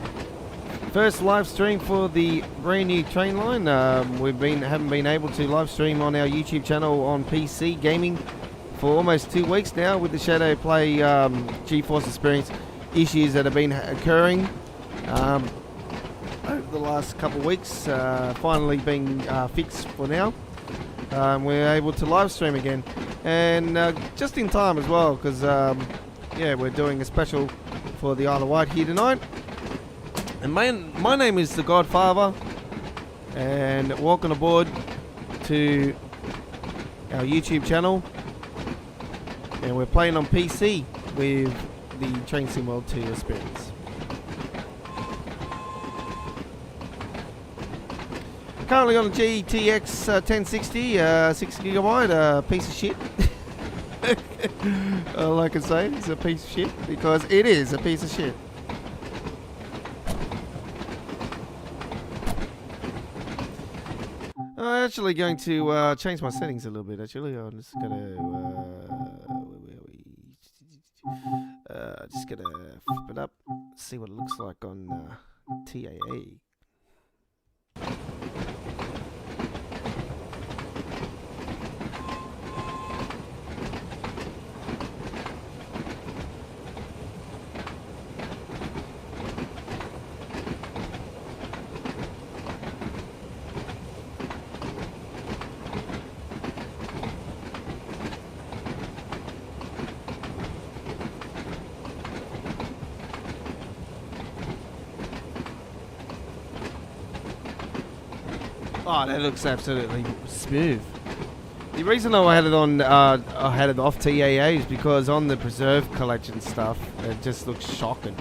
first live stream for the brand new train line. Haven't been able to live stream on our YouTube channel on PC gaming for almost 2 weeks now, with the Shadow Play GeForce Experience issues that have been occurring over the last couple of weeks. Finally being fixed for now. We're able to live stream again, and just in time as well, because yeah, we're doing a special for the Isle of Wight here tonight. And my name is the Godfather, and welcome aboard to our YouTube channel. And we're playing on PC with the Train Sim World 2 experience. Currently on a GTX 1060, 6GB, piece of shit. All I can say is a piece of shit, because it is a piece of shit. I'm actually going to change my settings a little bit. Actually, I'm just gonna flip it up, see what it looks like on TAA. Oh, that looks absolutely smooth. The reason I had it on, I had it off TAA is because on the Preserve Collection stuff, it just looks shocking.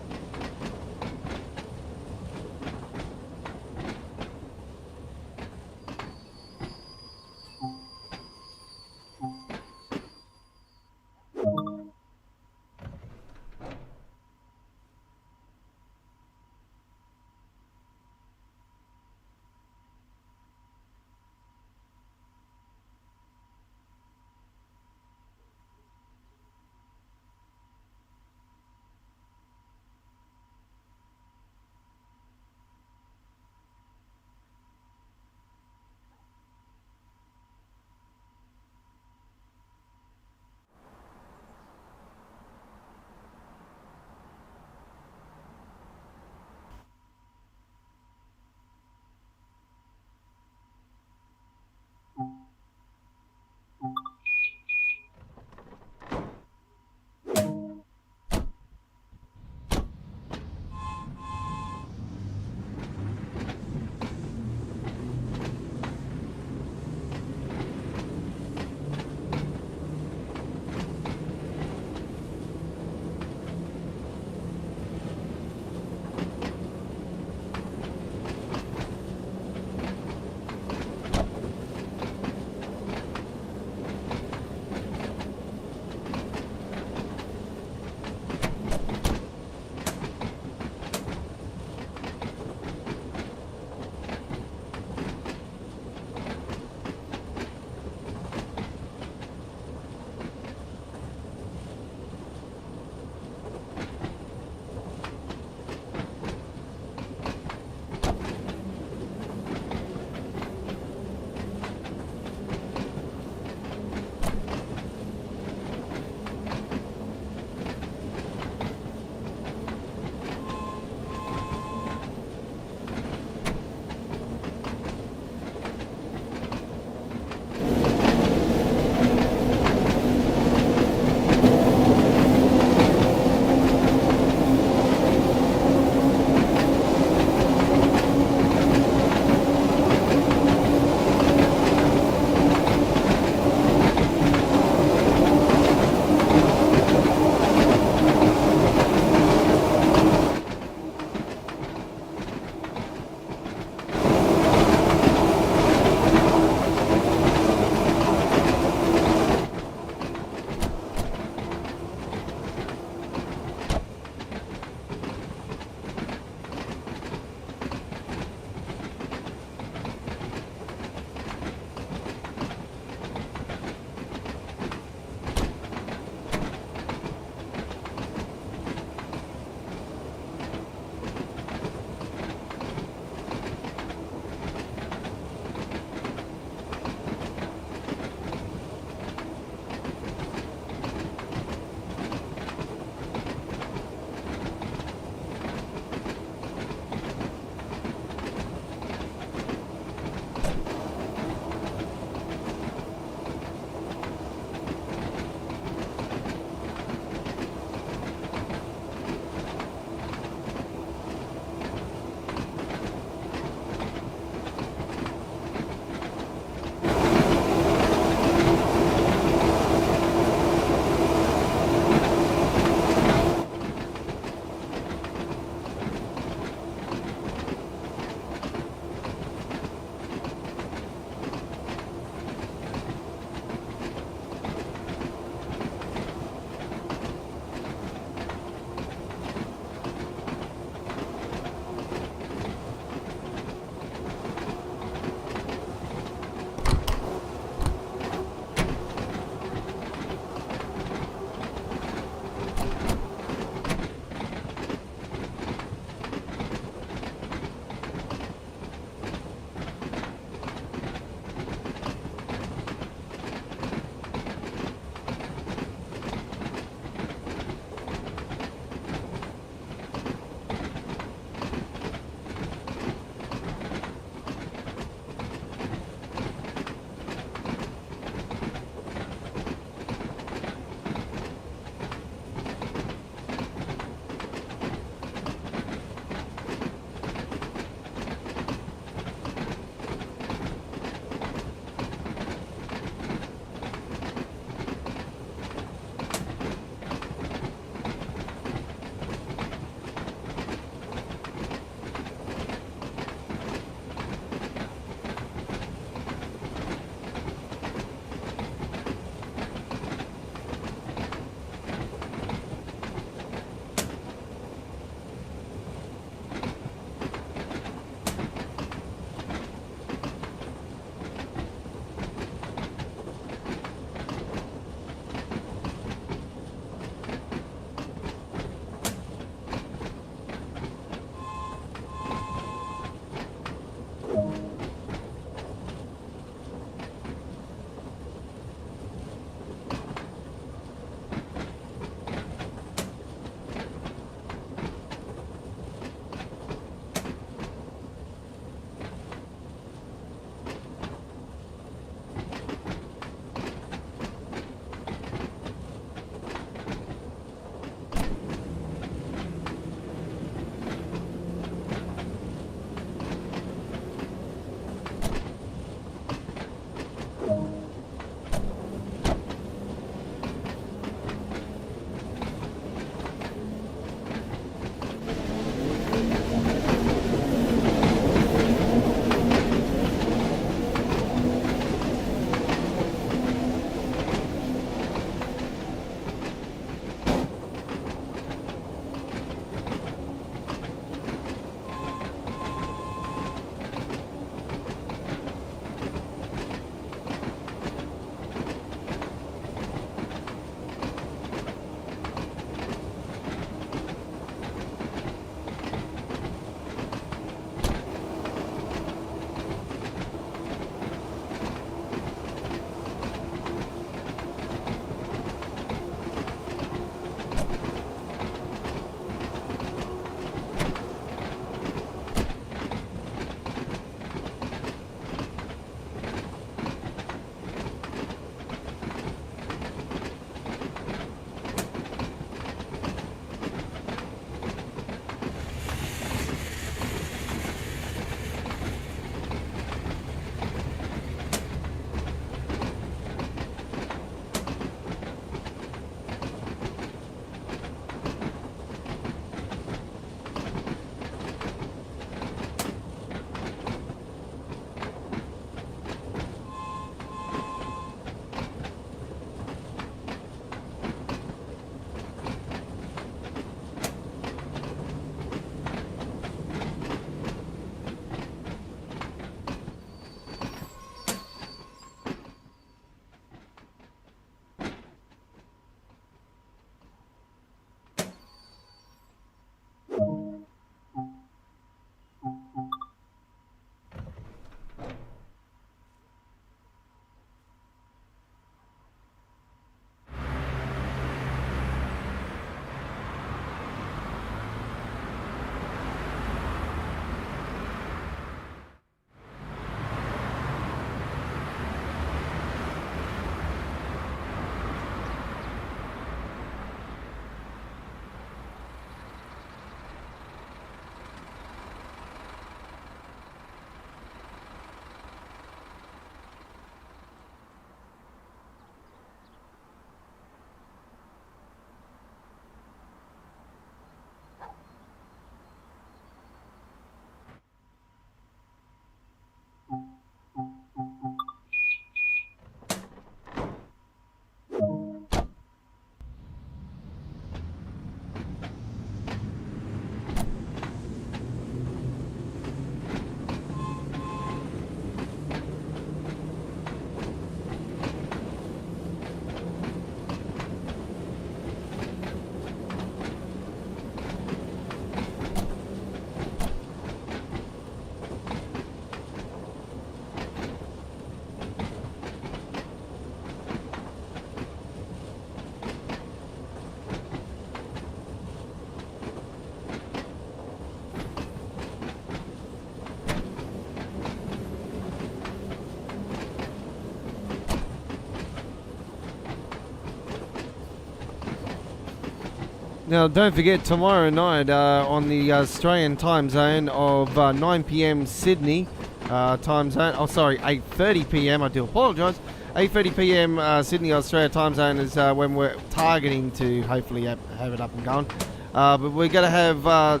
Now, don't forget, tomorrow night on the Australian time zone of 9 p.m. Sydney time zone. Oh, sorry, 8:30 p.m. I do apologise. 8:30 p.m. Sydney, Australia time zone is when we're targeting to hopefully have it up and going. But we're going to have our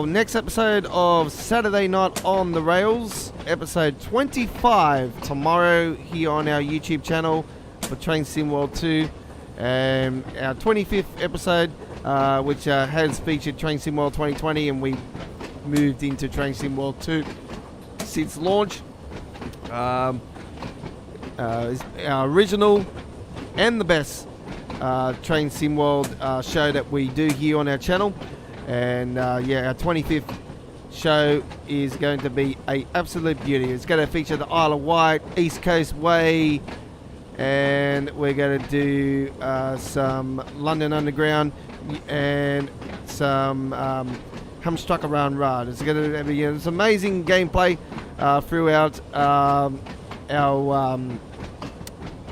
next episode of Saturday Night on the Rails, episode 25, tomorrow here on our YouTube channel for Train Sim World 2. Our 25th episode, which has featured Train Sim World 2020, and we moved into Train Sim World 2 since launch. Is our original and the best Train Sim World show that we do here on our channel. And yeah, our 25th show is going to be an absolute beauty. It's going to feature the Isle of Wight, East Coast Way, and we're going to do some London Underground and some Hamstruck Around Rad. It's going to be it's amazing gameplay throughout our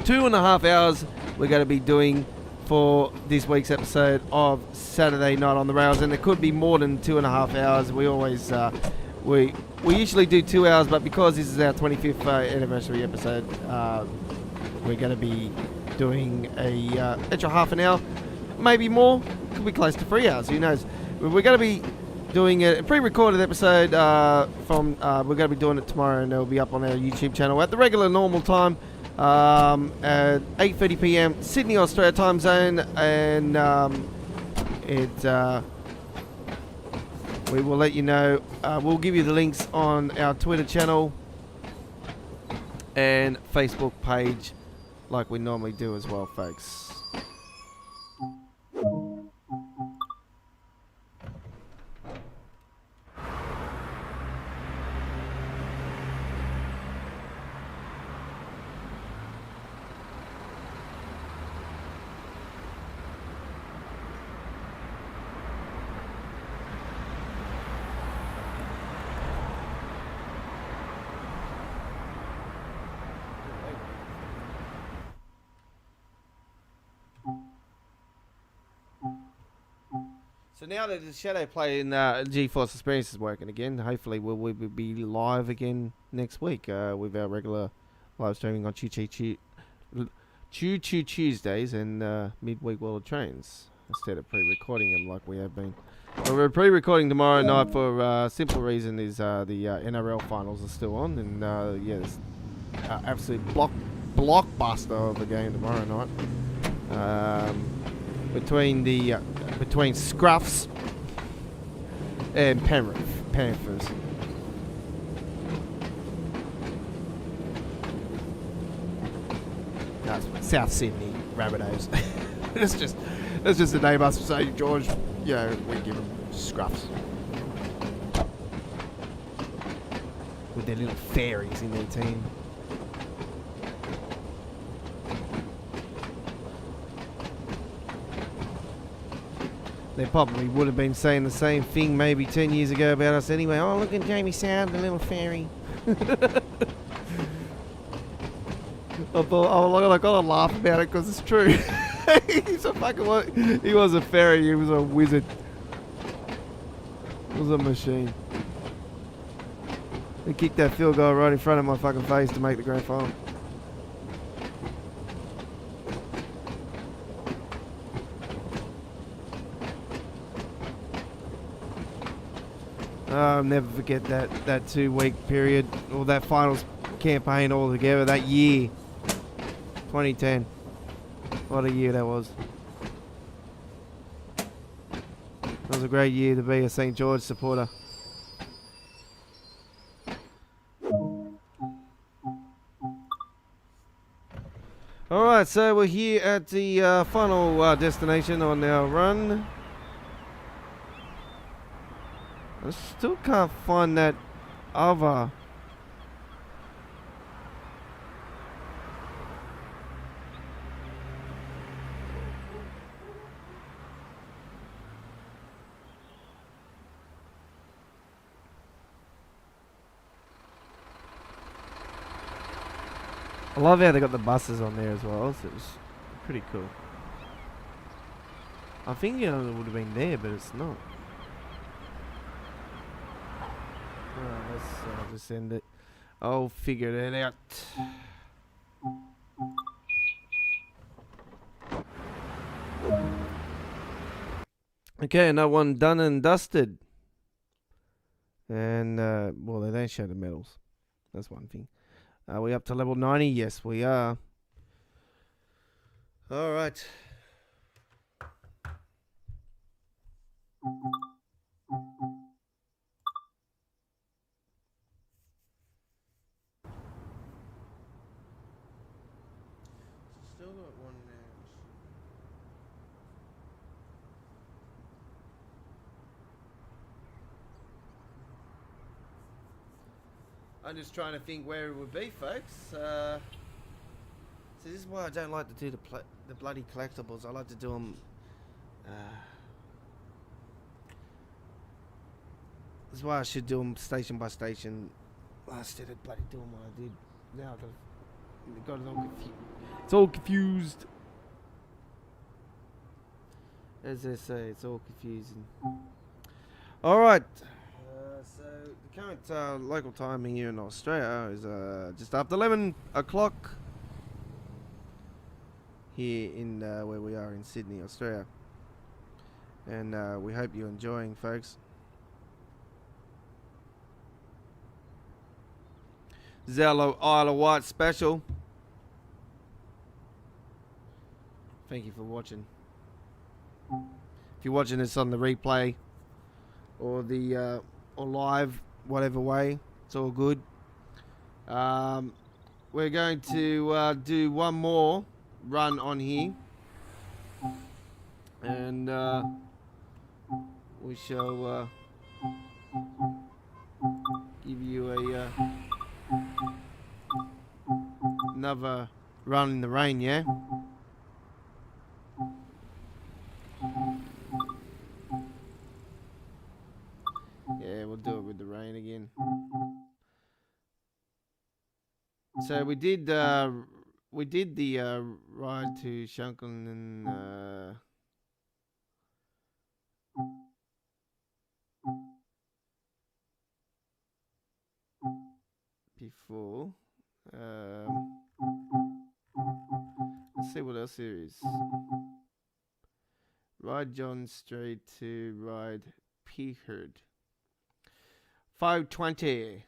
2.5 hours we're going to be doing for this week's episode of Saturday Night on the Rails, and it could be more than 2.5 hours. We always we usually do 2 hours, but because this is our 25th anniversary episode, we're going to be doing a extra half an hour, maybe more. Could be close to 3 hours. Who knows? We're going to be doing a pre-recorded episode from. We're going to be doing it tomorrow, and it'll be up on our YouTube channel at the regular normal time. At 8:30 p.m. Sydney, Australia time zone, and we will let you know. We'll give you the links on our Twitter channel and Facebook page, like we normally do as well, folks. So now that the Shadow Play in GeForce Experience is working again, hopefully we'll be live again next week with our regular live streaming on Choo Choo Tuesdays and Midweek World of Trains, instead of pre-recording them like we have been. Well, we're pre-recording tomorrow night for simple reason is the NRL finals are still on, and yeah, it's absolute blockbuster of a game tomorrow night. Between Scruffs and Penrith Panthers. That's South Sydney Rabbitohs. It's just a name us say, George. You know, we give them Scruffs with their little fairies in their team. They probably would have been saying the same thing maybe 10 years ago about us anyway. Oh, look at Jamie Sound, the little fairy. I thought, I gotta laugh about it because it's true. He's a fucking, he was a fairy, he was a wizard. He was a machine. He kicked that field goal right in front of my fucking face to make the grand final. I'll never forget that 2-week period, or that finals campaign altogether, that year, 2010. What a year that was. It was a great year to be a St. George supporter. Alright, so we're here at the final destination on our run. I still can't find that other. I love how they got the buses on there as well. So it was pretty cool. I think it would have been there, but it's not. Alright, let's just end it. I'll figure it out. Okay, another one done and dusted. And, well, they don't show the medals. That's one thing. Are we up to level 90? Yes, we are. Alright. Still got one there. I'm just trying to think where it would be, folks. So this is why I don't like to do the bloody collectibles. I like to do them. This is why I should do them station by station instead of bloody doing what I did. Now I've got it all confused. It's all confused. As they say, it's all confusing. All right. So the current local time here in Australia is just after 11 o'clock here in where we are in Sydney, Australia. And we hope you're enjoying, folks. This is our Isle of Wight special. Thank you for watching. If you're watching this on the replay or the or live, whatever way, it's all good. We're going to do one more run on here, and we shall give you a another run in the rain, yeah? Yeah, we'll do it with the rain again. So we did the ride to Shanklin before. Let's see what else there is. Ride John Street to ride Peaherd. 520.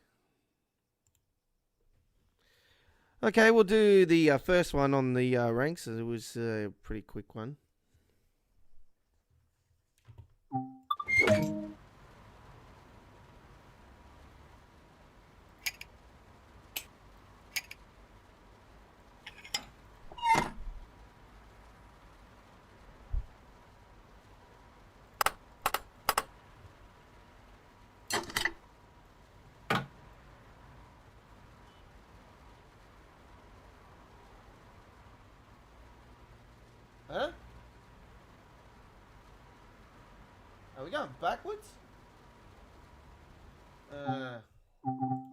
Okay, we'll do the first one on the ranks. It was a pretty quick one. Huh? Are we going backwards? Might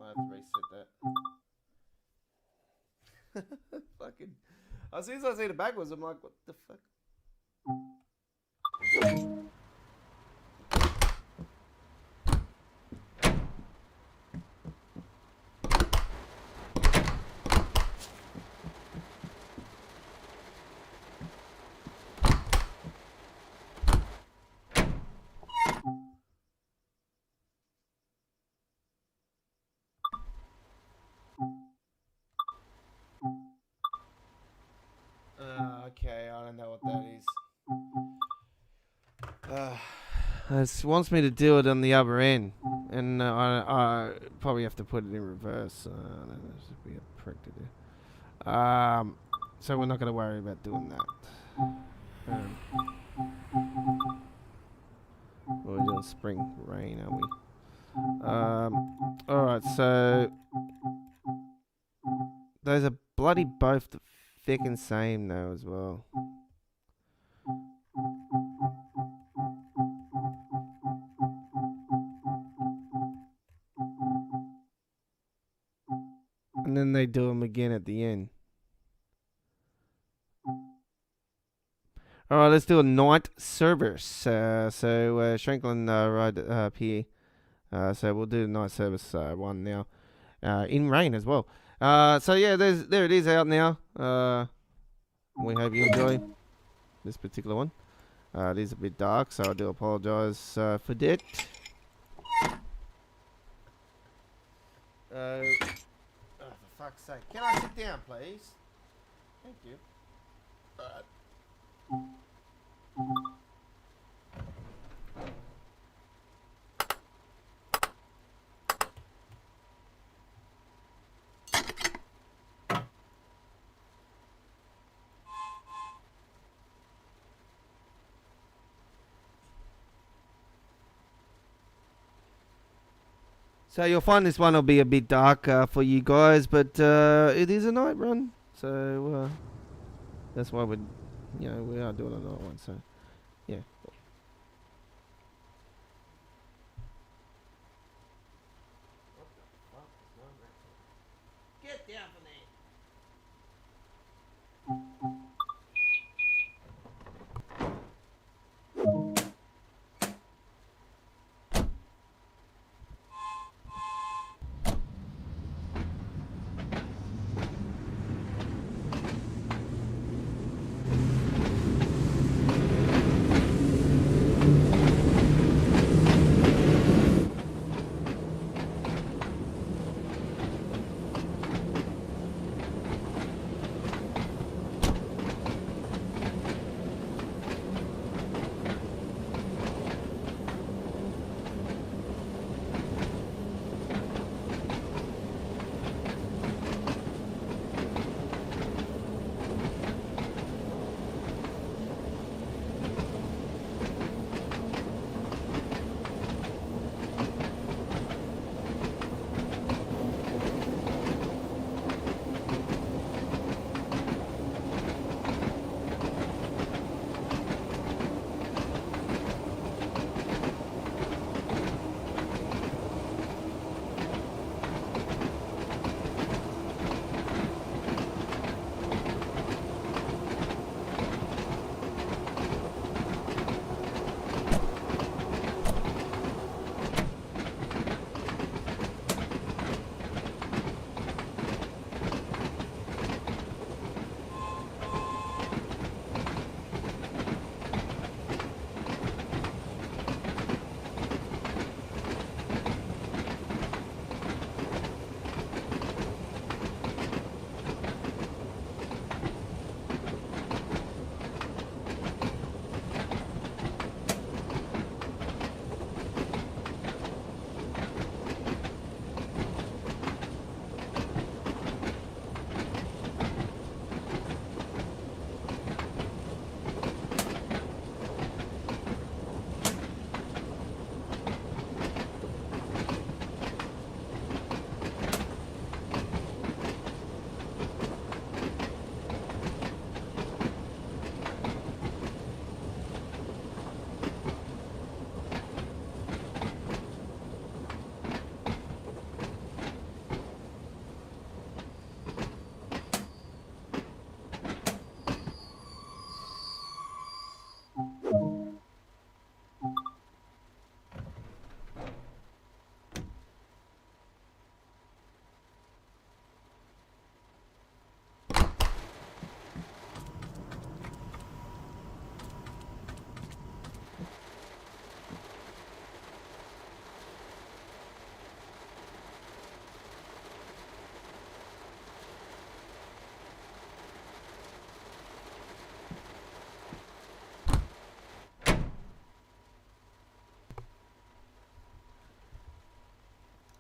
have to reset that. Fucking. As soon as I see the backwards, I'm like, what the fuck? Okay, I don't know what that is. It wants me to do it on the other end, and I probably have to put it in reverse. I don't know, this would be a prick to do. So we're not going to worry about doing that. We're doing spring rain, are we? Alright, so those are bloody both the fucking same though as well. And then they do them again at the end. All right, let's do a night service. So Shanklin ride up here. So we'll do the night service one now. In rain as well. So yeah, there it is out now. We hope you enjoy this particular one. It is a bit dark, so I do apologise for that. Oh, for fuck's sake. Can I sit down, please? Thank you. So you'll find this one will be a bit dark for you guys, but it is a night run, so that's why we are doing a night one. So yeah. Get down from there.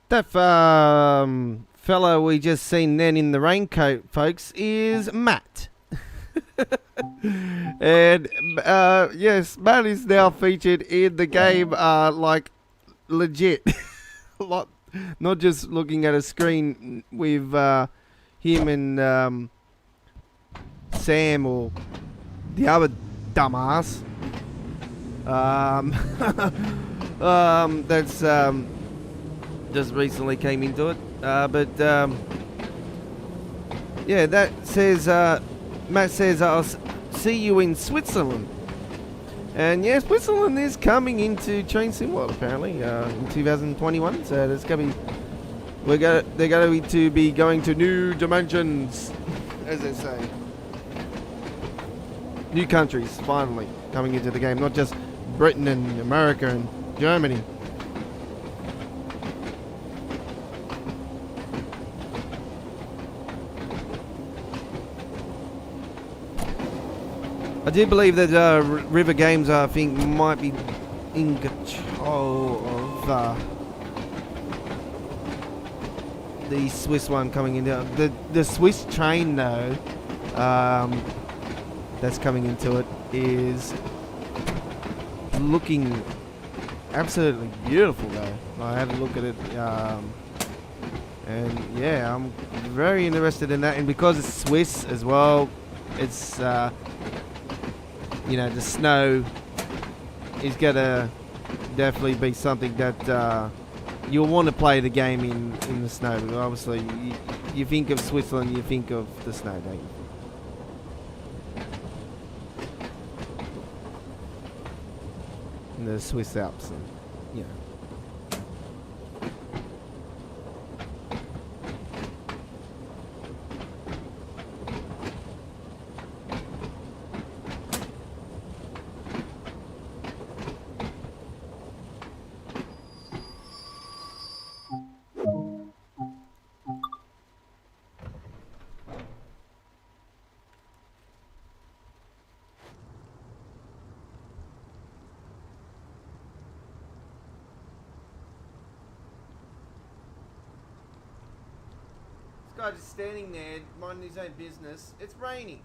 That fellow we just seen then in the raincoat, folks, is Matt. And yes, Matt is now featured in the game, like legit, not just looking at a screen with him and Sam or the other dumbass. That's just recently came into it, but yeah, that says Matt says I'll see you in Switzerland. And yeah, Switzerland is coming into Train Sim World apparently in 2021. So there's gonna be they're going to be going to new dimensions, as they say. New countries finally coming into the game, not just Britain and America and Germany. I do believe that River Games, I think, might be in control of the Swiss one coming in. The Swiss train, though, that's coming into it is looking absolutely beautiful, though. I had a look at it, and yeah, I'm very interested in that. And because it's Swiss as well, it's you know, the snow is gonna definitely be something that you'll want to play the game in the snow. Because obviously, you think of Switzerland, you think of the snow, don't you? And the Swiss Alps, and you know. This guy just standing there, minding his own business. It's raining.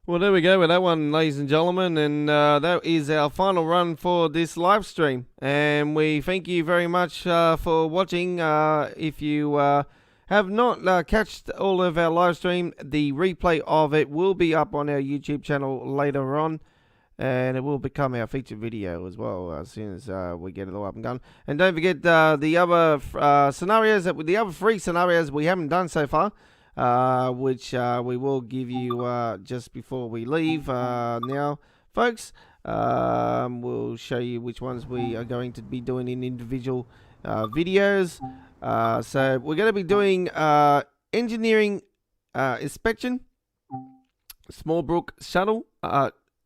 Well, there we go with that one, ladies and gentlemen, and that is our final run for this live stream. And we thank you very much for watching. If you have not catched all of our live stream, the replay of it will be up on our YouTube channel later on, and it will become our featured video as well as soon as we get it all up and going. And don't forget the other scenarios, the other 3 scenarios we haven't done so far. Which we will give you just before we leave now, folks. We'll show you which ones we are going to be doing in individual videos. So we're going to be doing engineering inspection, Smallbrook shuttle,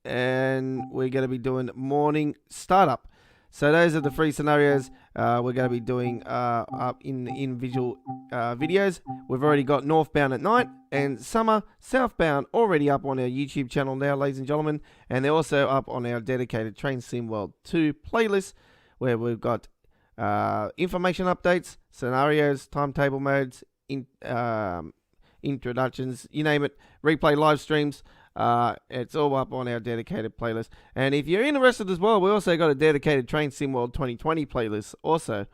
and we're going to be doing morning startup. So those are the 3 scenarios we're going to be doing up in individual videos. We've already got northbound at night and summer southbound already up on our YouTube channel now, ladies and gentlemen. And they're also up on our dedicated Train Sim World 2 playlist, where we've got information updates, scenarios, timetable modes, introductions, you name it, replay live streams. It's all up on our dedicated playlist. And if you're interested as well, we also got a dedicated Train Sim World 2020 playlist also,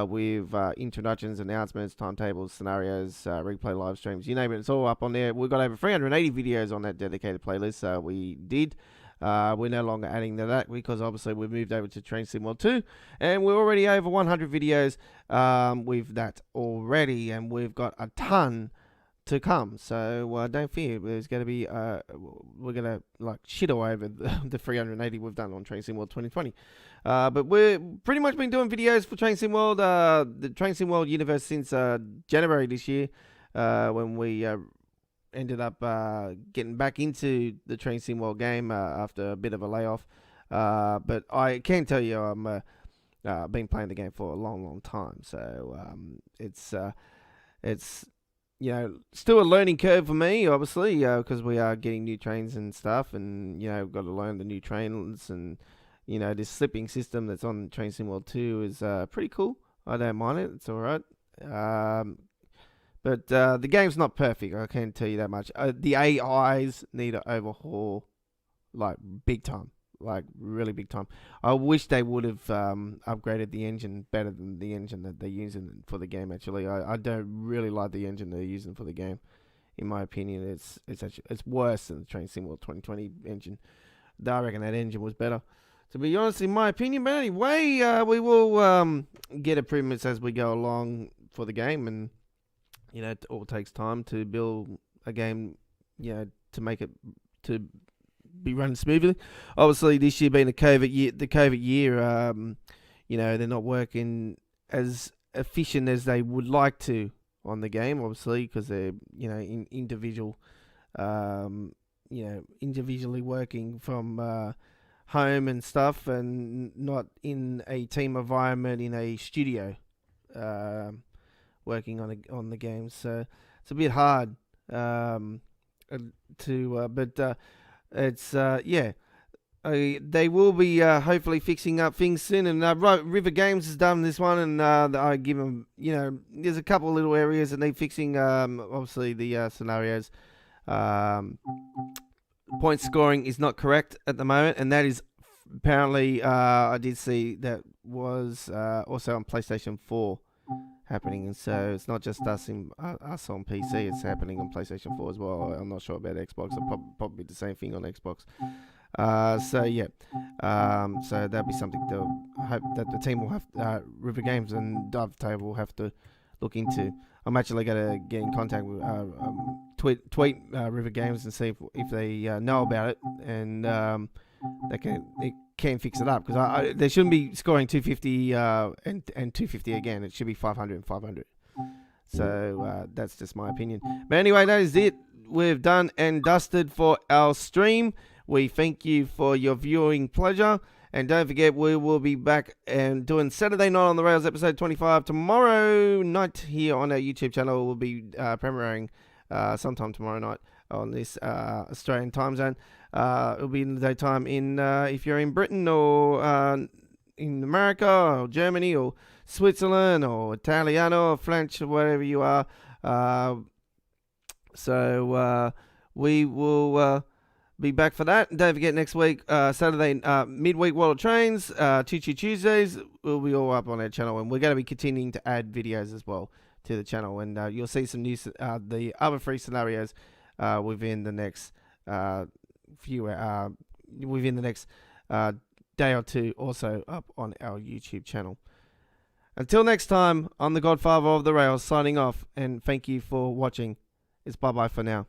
with introductions, announcements, timetables, scenarios, replay live streams, you name it, it's all up on there. We've got over 380 videos on that dedicated playlist. We're no longer adding to that because obviously we've moved over to Train Sim World 2, and we're already over 100 videos with that already, and we've got a ton to come. So don't fear, there's going to be we're going to like shit all over the 380 we've done on Train Sim World 2020. But we're pretty much been doing videos for Train Sim World, the Train Sim World universe since January this year, when we ended up getting back into the Train Sim World game after a bit of a layoff. But I can tell you I'm been playing the game for a long time. So it's you know, still a learning curve for me, obviously, because we are getting new trains and stuff, and, you know, we've got to learn the new trains, and, you know, this slipping system that's on Train Sim World 2 is pretty cool. I don't mind it. It's all right. But the game's not perfect, I can't tell you that much. The AIs need an overhaul, like, big time. Like, really big time. I wish they would have upgraded the engine better than the engine that they're using for the game, actually. I don't really like the engine they're using for the game. In my opinion, it's worse than the Train Sim World 2020 engine. I reckon that engine was better, to be honest, in my opinion. But anyway, we will get improvements as we go along for the game. And, you know, it all takes time to build a game, you know, to make it to be running smoothly. Obviously, this year being the COVID year, you know, they're not working as efficient as they would like to on the game, obviously, because they're, you know, individually working from home and stuff, and not in a team environment in a studio, working on the game. So it's a bit hard it's they will be hopefully fixing up things soon. And River Games has done this one, and I give them, you know, there's a couple of little areas that need fixing. Obviously the scenarios, point scoring is not correct at the moment, and that is apparently I did see that was also on PlayStation 4 happening, and so it's not just us on PC, it's happening on PlayStation 4 as well. I'm not sure about Xbox. It'll probably be the same thing on Xbox. So yeah, so that'll be something to hope that the team will have, River Games and Dovetail will have to look into. I'm actually going to get in contact with tweet River Games and see if they know about it, and they can fix it up, because they shouldn't be scoring 250 and 250 again. It should be 500 and 500. So that's just my opinion. But anyway, that is it. We've done and dusted for our stream. We thank you for your viewing pleasure. And don't forget, we will be back and doing Saturday Night on the Rails episode 25 tomorrow night here on our YouTube channel. We'll be premiering sometime tomorrow night on this Australian time zone. It'll be in the daytime if you're in Britain or in America or Germany or Switzerland or Italiano or French or wherever you are. So we will be back for that. Don't forget next week, Saturday, midweek World of Trains, Tuesday Tuesdays will be all up on our channel, and we're going to be continuing to add videos as well to the channel, and you'll see some new the other 3 scenarios within the next day or two, also up on our YouTube channel. Until next time, I'm the Godfather of the Rails signing off, and thank you for watching. It's bye bye for now.